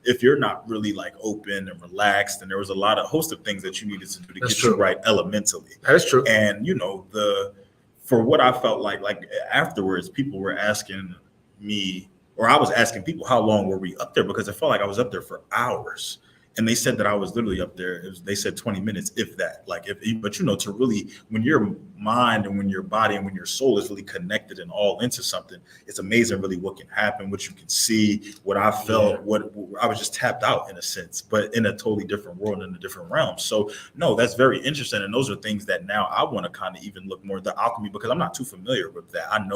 [SPEAKER 1] if you're not really like open and relaxed, and there was a host of things that you needed to do to get you right elementally.
[SPEAKER 2] That's true.
[SPEAKER 1] And, for what I felt like afterwards, people were asking me, or I was asking people, how long were we up there? Because I felt like I was up there for hours. And they said that I was literally up there. They said 20 minutes, if that. But to really, when your mind and when your body and when your soul is really connected and all into something, it's amazing really what can happen, what you can see, what I felt, what I was just tapped out in a sense, but in a totally different world, in a different realm. So no, that's very interesting. And those are things that now I want to kind of even look more at the alchemy, because I'm not too familiar with that. I know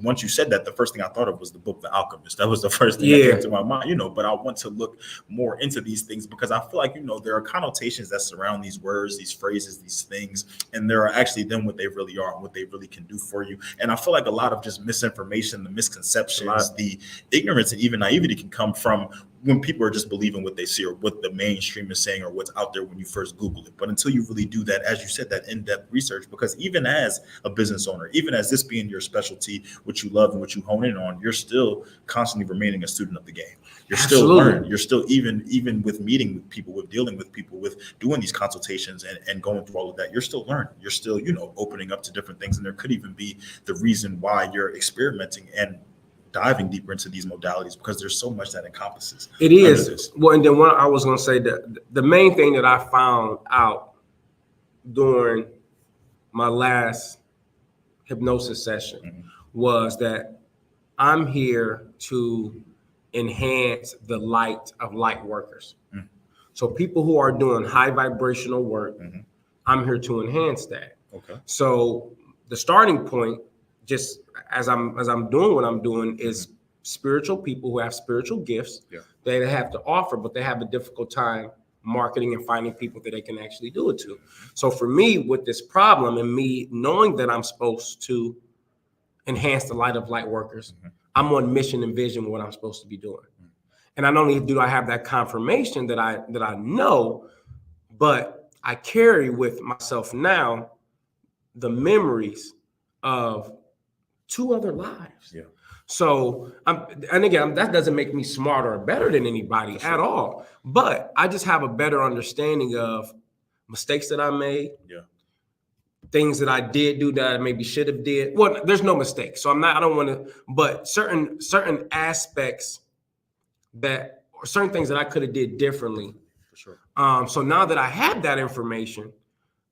[SPEAKER 1] once you said that, the first thing I thought of was the book, The Alchemist. That was the first thing that came to my mind, but I want to look more into these things, because I feel like, there are connotations that surround these words, these phrases, these things, and there are actually then what they really are and what they really can do for you. And I feel like a lot of just misinformation, the misconceptions, the ignorance and even naivety can come from when people are just believing what they see or what the mainstream is saying or what's out there when you first Google it. But until you really do that, as you said, that in-depth research, because even as a business owner, even as this being your specialty, what you love and what you hone in on, you're still constantly remaining a student of the game. You're still learning. You're still even with meeting with people, with dealing with people, with doing these consultations and going through all of that, you're still learning. You're still, opening up to different things. And there could even be the reason why you're experimenting and diving deeper into these modalities, because there's so much that encompasses.
[SPEAKER 2] It is. Well, and then I was going to say that the main thing that I found out during my last hypnosis session was that I'm here to enhance the light of light workers. So people who are doing high vibrational work, I'm here to enhance that. Okay. So the starting point, just as I'm doing what I'm doing, is spiritual people who have spiritual gifts they have to offer, but they have a difficult time marketing and finding people that they can actually do it to. So for me, with this problem and me knowing that I'm supposed to enhance the light of light workers, I'm on mission and vision what I'm supposed to be doing. And not only do I have that confirmation that I know, but I carry with myself now the memories of 2 other lives. Yeah. So, and again, that doesn't make me smarter or better than anybody at all. But I just have a better understanding of mistakes that I made, things that I did do that I maybe should have did. Well, there's no mistake. So I don't want to, but certain aspects or certain things that I could have did differently. For sure. So now that I have that information,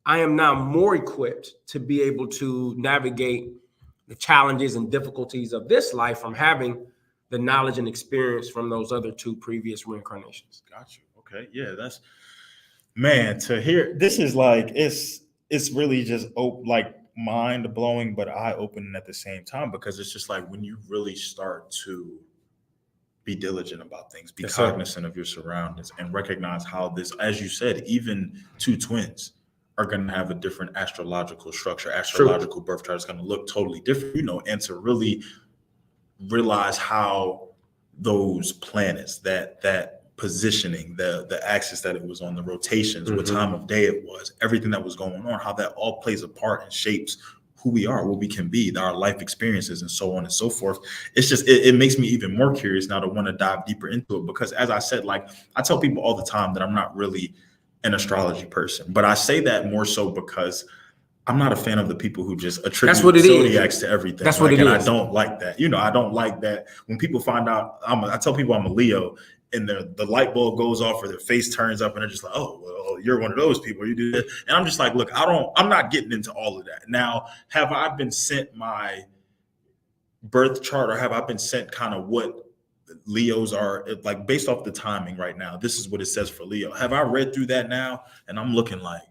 [SPEAKER 2] I am now more equipped to be able to navigate the challenges and difficulties of this life from having the knowledge and experience from those other 2 previous reincarnations.
[SPEAKER 1] Got you. Okay. Yeah, that's, man, to hear, this is like, it's really just like mind blowing, but eye opening at the same time, because it's just like when you really start to be diligent about things, be cognizant of your surroundings, and recognize how this, as you said, even 2 twins are going to have a different astrological structure, astrological birth chart is going to look totally different, and to really realize how those planets, that positioning, the axis that it was on, the rotations, what time of day it was, everything that was going on, how that all plays a part and shapes who we are, what we can be, our life experiences, and so on and so forth. It's just, it makes me even more curious now to want to dive deeper into it, because as I said, like I tell people all the time that I'm not really an astrology person, but I say that more so because I'm not a fan of the people who just attribute zodiacs to everything.
[SPEAKER 2] That's what it is.
[SPEAKER 1] I don't like that. I don't like that when people find out. I tell people I'm a Leo, and the light bulb goes off or their face turns up and they're just like, oh, well, you're one of those people. You do that. And I'm just like, look, I'm not getting into all of that. Now, have I been sent my birth chart, or have I been sent kind of what Leos are like based off the timing right now? This is what it says for Leo. Have I read through that now? And I'm looking like,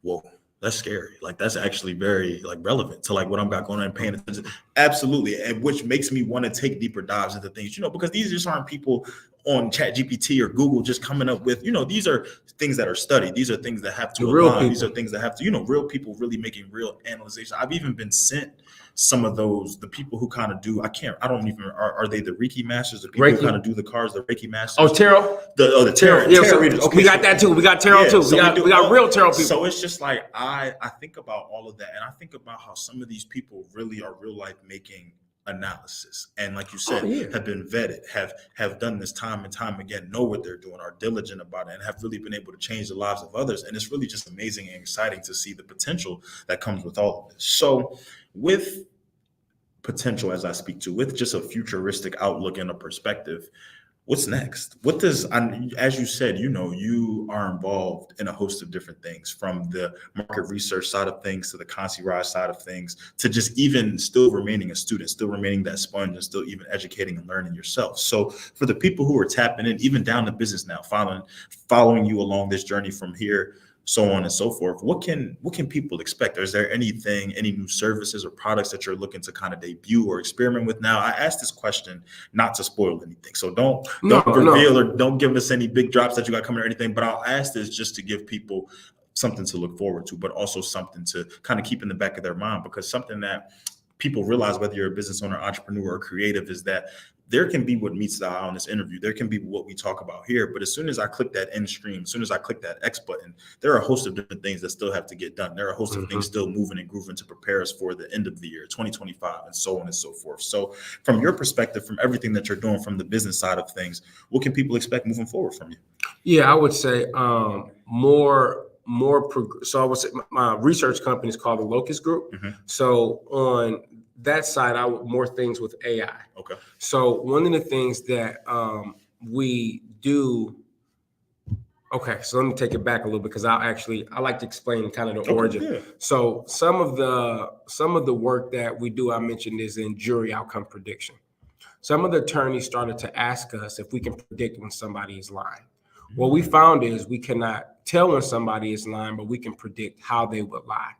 [SPEAKER 1] whoa, that's scary. Like that's actually very relevant to what I'm got going on and paying attention. Absolutely. And which makes me want to take deeper dives into things, because these just aren't people on ChatGPT or Google just coming up with, these are things that are studied. These are things that have to align. These are things that have to, real people really making real analysis. I've even been sent some of those, the people who kind of do, are they the Reiki masters? The people who kind of do the cards, the Reiki masters?
[SPEAKER 2] Oh, tarot?
[SPEAKER 1] The tarot.
[SPEAKER 2] Yeah, tarot readers. Okay, we got that too. We got tarot too. We got real tarot people.
[SPEAKER 1] So it's just like, I think about all of that, and I think about how some of these people really are real life making analysis, and like you said, have been vetted, have done this time and time again, know what they're doing, are diligent about it, and have really been able to change the lives of others. And it's really just amazing and exciting to see the potential that comes with all of this. So with potential, as I speak to, with just a futuristic outlook and a perspective, what's next? What does, as you said, you are involved in a host of different things, from the market research side of things to the concierge side of things, to just even still remaining a student, still remaining that sponge, and still even educating and learning yourself. So for the people who are tapping in, even down to business now, following you along this journey from here, so on and so forth, what can people expect? Is there any new services or products that you're looking to kind of debut or experiment with now? I asked this question not to spoil anything, so don't reveal or don't give us any big drops that you got coming or anything, but I'll ask this just to give people something to look forward to, but also something to kind of keep in the back of their mind, because something that people realize, whether you're a business owner, entrepreneur, or creative, is that there can be what meets the eye on this interview. There can be what we talk about here. But as soon as I click that end stream, as soon as I click that X button, there are a host of different things that still have to get done. There are a host of things still moving and grooving to prepare us for the end of the year, 2025, and so on and so forth. So from your perspective, from everything that you're doing from the business side of things, what can people expect moving forward from you?
[SPEAKER 2] Yeah, I would say so I would say my research company is called the Locust Group. So on that side, I would more things with AI.
[SPEAKER 1] Okay.
[SPEAKER 2] So one of the things that we do. Okay, so let me take it back a little bit because I like to explain kind of the origin.
[SPEAKER 1] Yeah.
[SPEAKER 2] So some of the work that we do, I mentioned, is in jury outcome prediction. Some of the attorneys started to ask us if we can predict when somebody is lying. What we found is we cannot tell when somebody is lying, but we can predict how they would lie.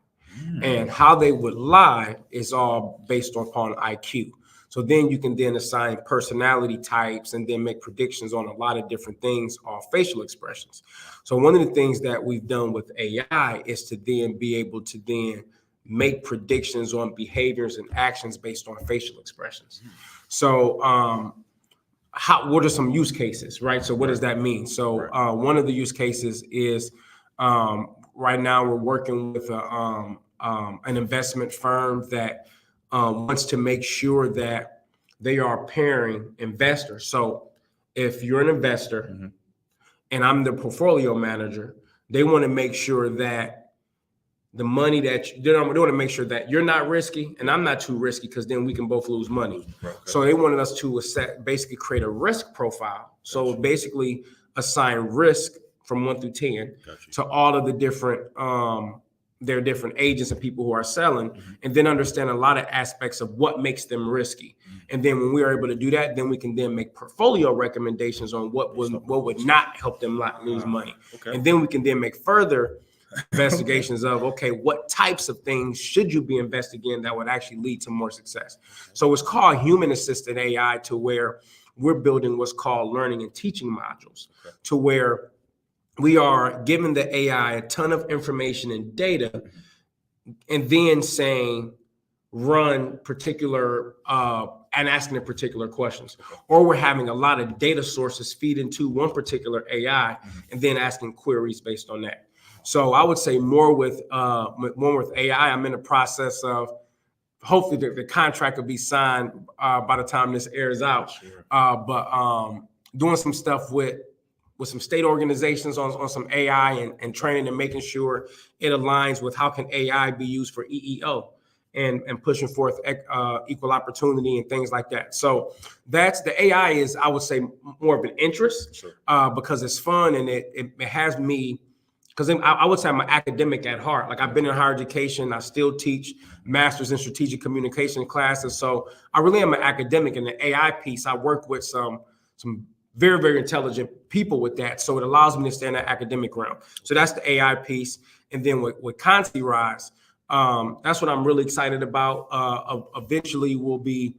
[SPEAKER 2] And how they would lie is all based upon IQ. So then you can then assign personality types and then make predictions on a lot of different things off facial expressions. So one of the things that we've done with AI is to then be able to then make predictions on behaviors and actions based on facial expressions. So what are some use cases, right? So what does that mean? So one of the use cases is right now we're working with an investment firm that wants to make sure that they are pairing investors. So if you're an investor and I'm the portfolio manager, they want to make sure that the money that they want to make sure that you're not risky and I'm not too risky, because then we can both lose money.
[SPEAKER 1] Right, okay.
[SPEAKER 2] So they wanted us to basically create a risk profile. So basically assign risk from 1 through 10 to all of the different their different agents and people who are selling, and then understand a lot of aspects of what makes them risky. And then when we are able to do that, then we can then make portfolio recommendations on what would not help them lose money. Okay. And then we can then make further investigations of, okay, what types of things should you be investing in that would actually lead to more success? So it's called human assisted AI, to where we're building what's called learning and teaching modules, to where we are giving the AI a ton of information and data, and then saying, run particular, and asking the particular questions. Or we're having a lot of data sources feed into one particular AI, and then asking queries based on that. So I would say more with AI. I'm in the process of, hopefully the contract will be signed by the time this airs out. But doing some stuff with some state organizations on some AI and training and making sure it aligns with how can AI be used for EEO and pushing forth equal opportunity and things like that. So that's the AI is, I would say, more of an interest because it's fun and it has me. Because I would say I'm an academic at heart. Like, I've been in higher education. I still teach masters in strategic communication classes. So I really am an academic. In the AI piece, I work with some very, very intelligent people with that. So it allows me to stay in that academic realm. So that's the AI piece. And then with Conti Rise, that's what I'm really excited about. Eventually, we'll be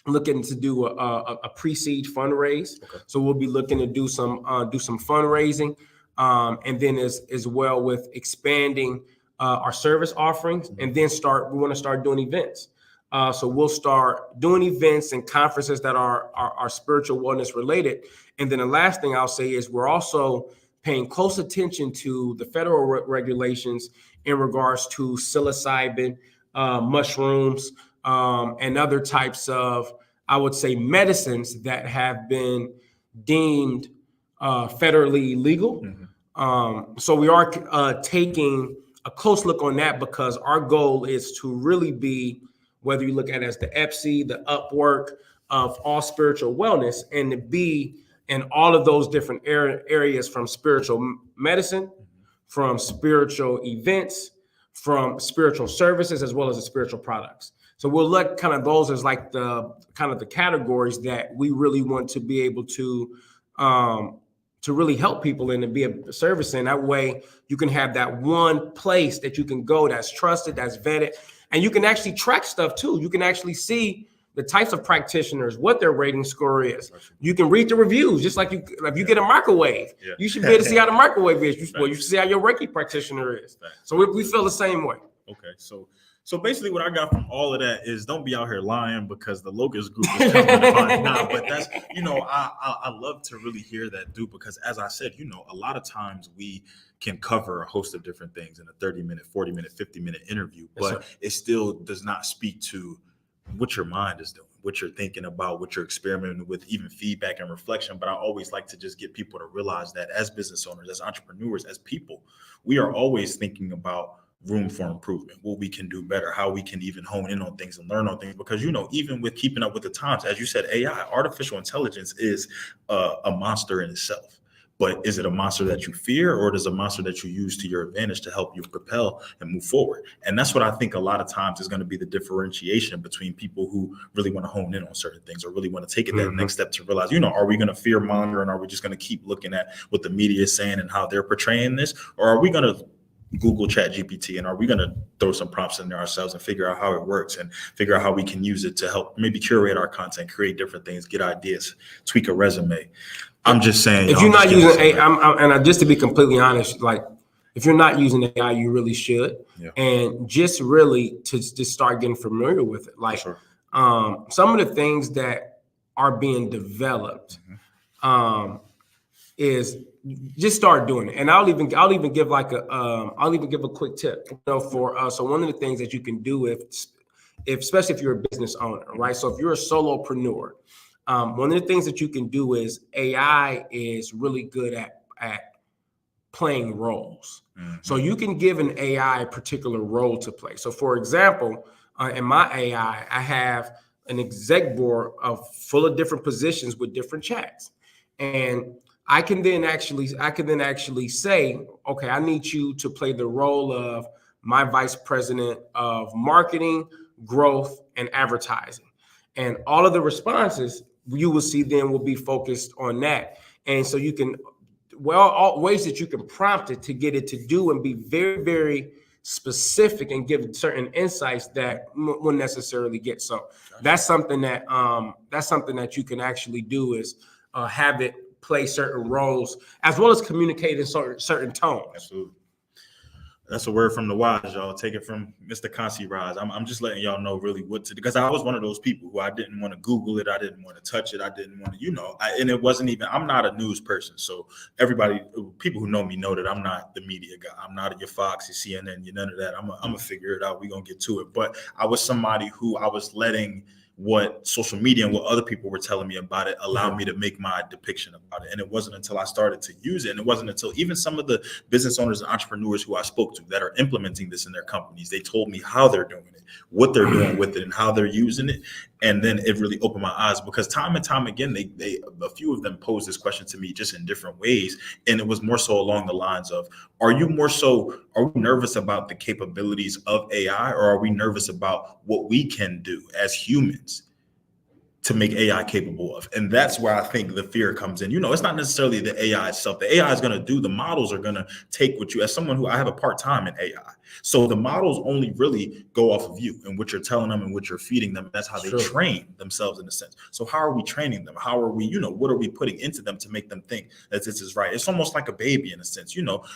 [SPEAKER 2] looking to do a pre-seed fundraise. So we'll be looking to do some fundraising. And then as well with expanding our service offerings, and then we want to start doing events. So we'll start doing events and conferences that are spiritual wellness related. And then the last thing I'll say is we're also paying close attention to the federal regulations in regards to psilocybin, mushrooms, and other types of, I would say, medicines that have been deemed federally illegal. So we are taking a close look on that, because our goal is to really be, whether you look at it as the EPSI, the Upwork of all spiritual wellness, and to be in all of those different areas, from spiritual medicine, from spiritual events, from spiritual services, as well as the spiritual products. So we'll look kind of those as like the kind of the categories that we really want to be able to really help people and to be a service in. That way you can have that one place that you can go that's trusted, that's vetted, and you can actually track stuff too. You can actually see the types of practitioners, what their rating score is. You can read the reviews, just like if you get a microwave, you should be able to see how the microwave is. You should see how your Reiki practitioner is. So we feel the same way.
[SPEAKER 1] Okay, so So basically, what I got from all of that is don't be out here lying because the Locust group is coming to find out. But that's, I love to really hear that, dude, because as I said, a lot of times we can cover a host of different things in a 30-minute, 40-minute, 50-minute interview, but it still does not speak to what your mind is doing, what you're thinking about, what you're experimenting with, even feedback and reflection. But I always like to just get people to realize that as business owners, as entrepreneurs, as people, we are always thinking about room for improvement, what we can do better, how we can even hone in on things and learn on things. Because, even with keeping up with the times, as you said, AI, artificial intelligence is a monster in itself. But is it a monster that you fear, or is it a monster that you use to your advantage to help you propel and move forward? And that's what I think a lot of times is going to be the differentiation between people who really want to hone in on certain things or really want to take it that next step to realize, are we going to fear monger and are we just going to keep looking at what the media is saying and how they're portraying this? Or are we going to Google Chat GPT and are we going to throw some prompts in there ourselves and figure out how it works and figure out how we can use it to help maybe curate our content, create different things, get ideas, tweak a resume? I'm just saying,
[SPEAKER 2] if you're not using AI, just to be completely honest, like if you're not using AI, you really should, and just really to just start getting familiar with it. Like some of the things that are being developed is just start doing it. And I'll even give like I'll even give a quick tip. For so one of the things that you can do especially if you're a business owner, right? So if you're a solopreneur. One of the things that you can do is AI is really good at playing roles. So you can give an AI a particular role to play. So for example, in my AI, I have an exec board full of different positions with different chats. And I can then actually say, okay, I need you to play the role of my vice president of marketing, growth, and advertising. And all of the responses you will see then will be focused on that. And so you can, all ways that you can prompt it to get it to do and be very, very specific and give certain insights that won't necessarily get. So that's something that you can actually do is have it play certain roles as well as communicate in certain tones.
[SPEAKER 1] Absolutely. That's a word from the wise, y'all. Take it from Mr. Kansi Rise. I'm just letting y'all know really what to do, because I was one of those people who I didn't want to Google it. I didn't want to touch it. I didn't want to, and it wasn't even, I'm not a news person. So people who know me know that I'm not the media guy. I'm not your Fox, your CNN, none of that. I'm going to figure it out. We're going to get to it. But I was somebody who I was letting what social media and what other people were telling me about it allowed me to make my depiction about it. And it wasn't until I started to use it, and it wasn't until even some of the business owners and entrepreneurs who I spoke to that are implementing this in their companies, they told me how they're doing it, what they're doing with it, and how they're using it. And then it really opened my eyes, because time and time again, a few of them posed this question to me just in different ways. And it was more so along the lines of, are we nervous about the capabilities of AI, or are we nervous about what we can do as humans to make AI capable of? And that's where I think the fear comes in. It's not necessarily the AI itself. The AI is going to do, the models are going to take what you, as someone who I have a part-time in AI. So the models only really go off of you and what you're telling them and what you're feeding them. That's how they train themselves in a sense. So how are we training them? How are we, what are we putting into them to make them think that this is right? It's almost like a baby in a sense.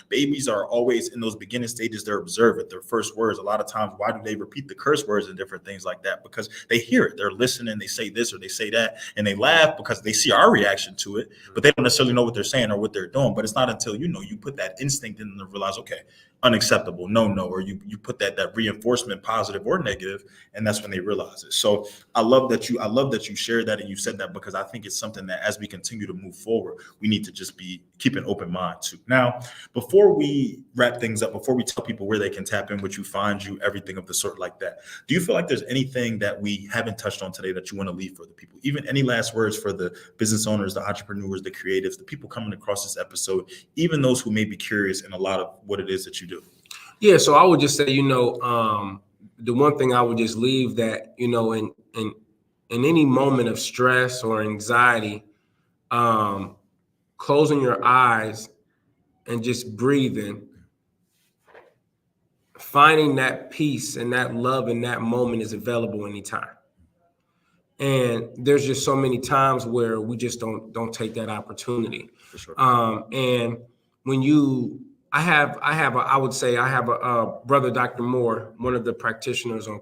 [SPEAKER 1] Babies are always in those beginning stages. They're observant. Their first words, a lot of times, why do they repeat the curse words and different things like that? Because they hear it. They're listening. They say this or they say that, and they laugh because they see our reaction to it, but they don't necessarily know what they're saying or what they're doing. But it's not until, you put that instinct in them to realize, okay, unacceptable, no, or you put that reinforcement, positive or negative, and that's when they realize it. So I love that you shared that and you said that, because I think it's something that as we continue to move forward, we need to just keep an open mind to. Now, before we wrap things up, before we tell people where they can tap in with you, find you, everything of the sort like that, do you feel like there's anything that we haven't touched on today that you want to leave for the people? Even any last words for the business owners, the entrepreneurs, the creatives, the people coming across this episode, even those who may be curious in a lot of what it is that you do?
[SPEAKER 2] Yeah, so I would just say, the one thing I would just leave that, in any moment of stress or anxiety, closing your eyes and just breathing, finding that peace and that love in that moment is available anytime. And there's just so many times where we just don't take that opportunity.
[SPEAKER 1] For sure.
[SPEAKER 2] And when I would say I have a brother, Dr. Moore, one of the practitioners on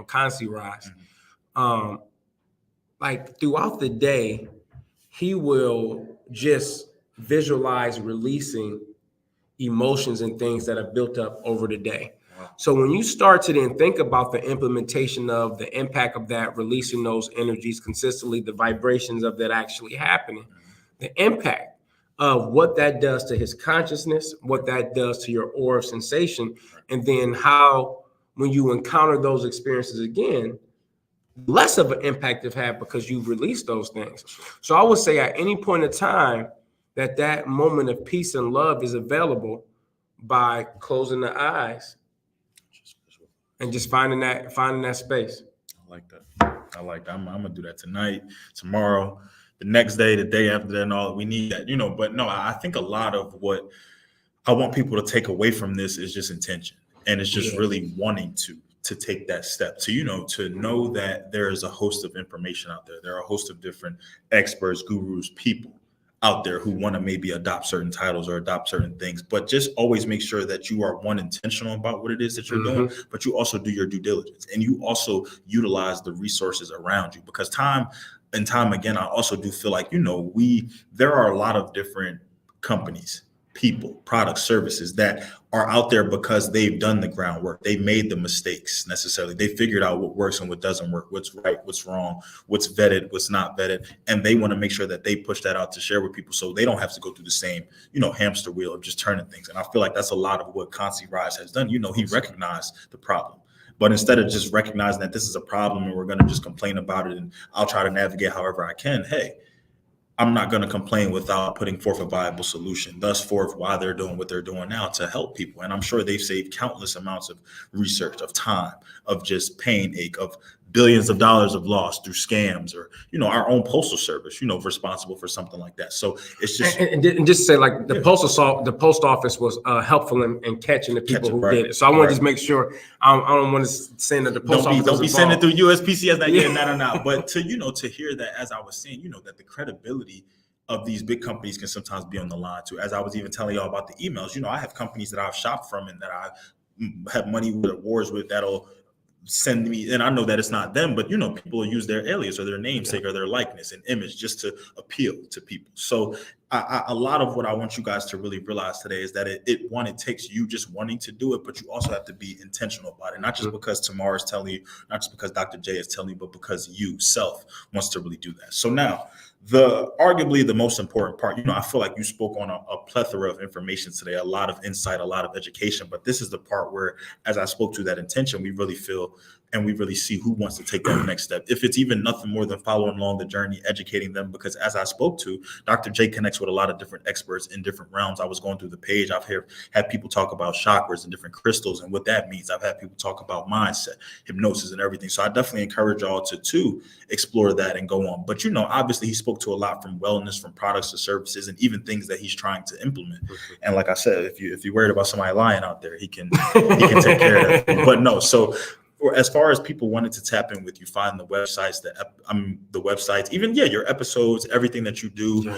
[SPEAKER 2] Consi Rise. Like throughout the day, he will just visualize releasing emotions and things that have built up over the day.
[SPEAKER 1] Wow.
[SPEAKER 2] So when you start to then think about the implementation of the impact of that, releasing those energies consistently, the vibrations of that actually happening, the impact of what that does to his consciousness, what that does to your aura of sensation, and then how when you encounter those experiences again, less of an impact they've had because you've released those things. So I would say at any point in time that moment of peace and love is available by closing the eyes and just finding that space.
[SPEAKER 1] I like that. I'm gonna do that tonight, tomorrow, the next day, the day after that, and all. We need that, But no, I think a lot of what I want people to take away from this is just intention, and it's just really wanting to take that step to know that there is a host of information out there. There are a host of different experts, gurus, people out there who want to maybe adopt certain titles or adopt certain things, but just always make sure that you are intentional about what it is that you're doing, but you also do your due diligence and you also utilize the resources around you, because time and time again, I also do feel like, there are a lot of different companies, people, products, services that are out there because they've done the groundwork. They made the mistakes necessarily. They figured out what works and what doesn't work, what's right, what's wrong, what's vetted, what's not vetted. And they want to make sure that they push that out to share with people so they don't have to go through the same, hamster wheel of just turning things. And I feel like that's a lot of what Consi Rise has done. He recognized the problem. But instead of just recognizing that this is a problem and we're going to just complain about it and I'll try to navigate however I can, hey, I'm not going to complain without putting forth a viable solution, thus forth why they're doing what they're doing now to help people. And I'm sure they've saved countless amounts of research, of time, of just pain, ache, of billions of dollars of loss through scams or, our own postal service, responsible for something like that. So it's just.
[SPEAKER 2] And just to say, like the post office was helpful in catching the people who did it. So I want to just make sure I don't want to say that the post office
[SPEAKER 1] don't be sending through USPCS. No. But to hear that, as I was saying, that the credibility of these big companies can sometimes be on the line too. As I was even telling y'all about the emails, I have companies that I've shopped from and that I have money with awards with that'll send me, and I know that it's not them, but people will use their alias or their namesake or their likeness and image just to appeal to people. So a lot of what I want you guys to really realize today is that it takes you just wanting to do it, but you also have to be intentional about it. Not just because Tamar is telling you, not just because Dr. J is telling you, but because you self wants to really do that. So now, arguably the most important part, I feel like you spoke on a plethora of information today, a lot of insight, a lot of education, but this is the part where, as I spoke to that intention, we really feel and we really see who wants to take that next step. If it's even nothing more than following along the journey, educating them, because as I spoke to, Dr. J connects with a lot of different experts in different realms. I was going through the page. I've had people talk about chakras and different crystals and what that means. I've had people talk about mindset, hypnosis and everything. So I definitely encourage y'all to explore that and go on. But, obviously he spoke to a lot from wellness, from products to services, and even things that he's trying to implement. And like I said, if you're worried about somebody lying out there, he can take care of that. But no, so as far as people wanting to tap in with you, find the websites, even your episodes, everything that you do,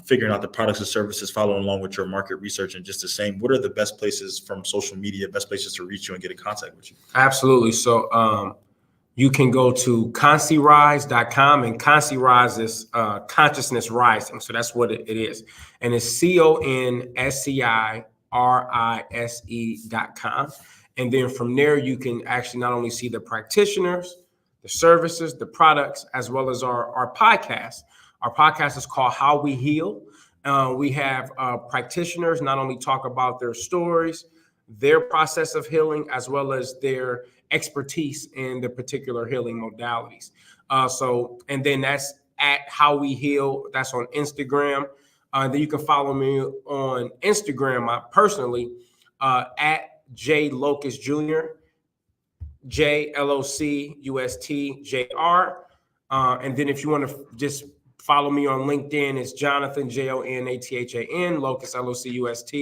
[SPEAKER 1] figuring out the products and services, following along with your market research, and just the same, what are the best places from social media, best places to reach you and get in contact with you?
[SPEAKER 2] Absolutely. So you can go to consirise.com, and Consi Rise is consciousness rising. So that's what it is. And it's CONSCIRISE.com. And then from there, you can actually not only see the practitioners, the services, the products, as well as our podcast. Our podcast is called How We Heal. We have practitioners not only talk about their stories, their process of healing, as well as their expertise in the particular healing modalities. And then that's at How We Heal. That's on Instagram. Then you can follow me on Instagram personally at J Locust Jr. JLOCUSTJR. And then if you want to just follow me on LinkedIn, it's Jonathan JONATHAN, Locust LOCUST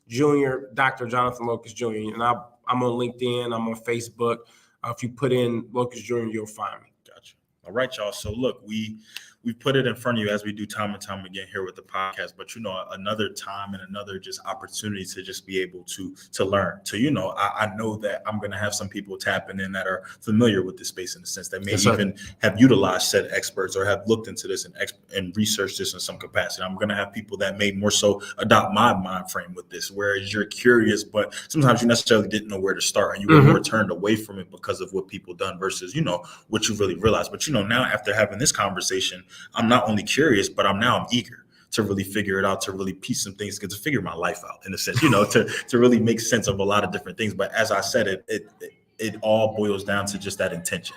[SPEAKER 2] Jr. Dr. Jonathan Locust Jr. And I'm on LinkedIn. I'm on Facebook. If you put in Locust Jr., you'll find me.
[SPEAKER 1] Gotcha. All right, y'all. So look, we we put it in front of you as we do time and time again here with the podcast. But, you know, another time and another just opportunity to just be able to learn. So, you know, I know that I'm going to have some people tapping in that are familiar with this space in the sense that may even have utilized said experts or have looked into this and researched this in some capacity. I'm going to have people that may more so adopt my mind frame with this, whereas you're curious, but sometimes you necessarily didn't know where to start and you were more turned away from it because of what people done versus, you know, what you really realized. But, you know, now after having this conversation, I'm not only curious, but I'm eager to really figure it out, to really piece some things, to figure my life out in a sense, you know, to really make sense of a lot of different things. But as I said, it all boils down to just that intention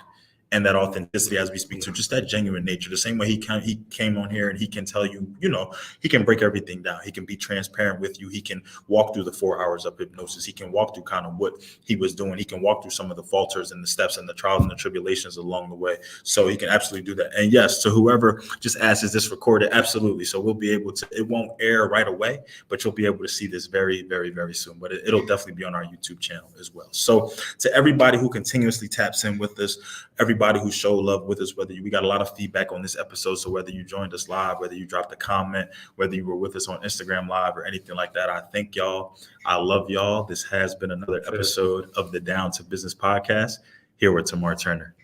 [SPEAKER 1] and that authenticity as we speak to, just that genuine nature. The same way he came on here and he can tell you, you know, he can break everything down. He can be transparent with you. He can walk through the 4 hours of hypnosis. He can walk through kind of what he was doing. He can walk through some of the falters and the steps and the trials and the tribulations along the way. So he can absolutely do that. And yes, to whoever just asked, is this recorded? Absolutely. So we'll be able to, it won't air right away, but you'll be able to see this very, very, very soon. But it'll definitely be on our YouTube channel as well. So to everybody who continuously taps in with us, everybody who showed love with us, we got a lot of feedback on this episode. So whether you joined us live, whether you dropped a comment, whether you were with us on Instagram Live or anything like that, I thank y'all. I love y'all. This has been another episode of the Down to Business podcast here with Tamar Turner.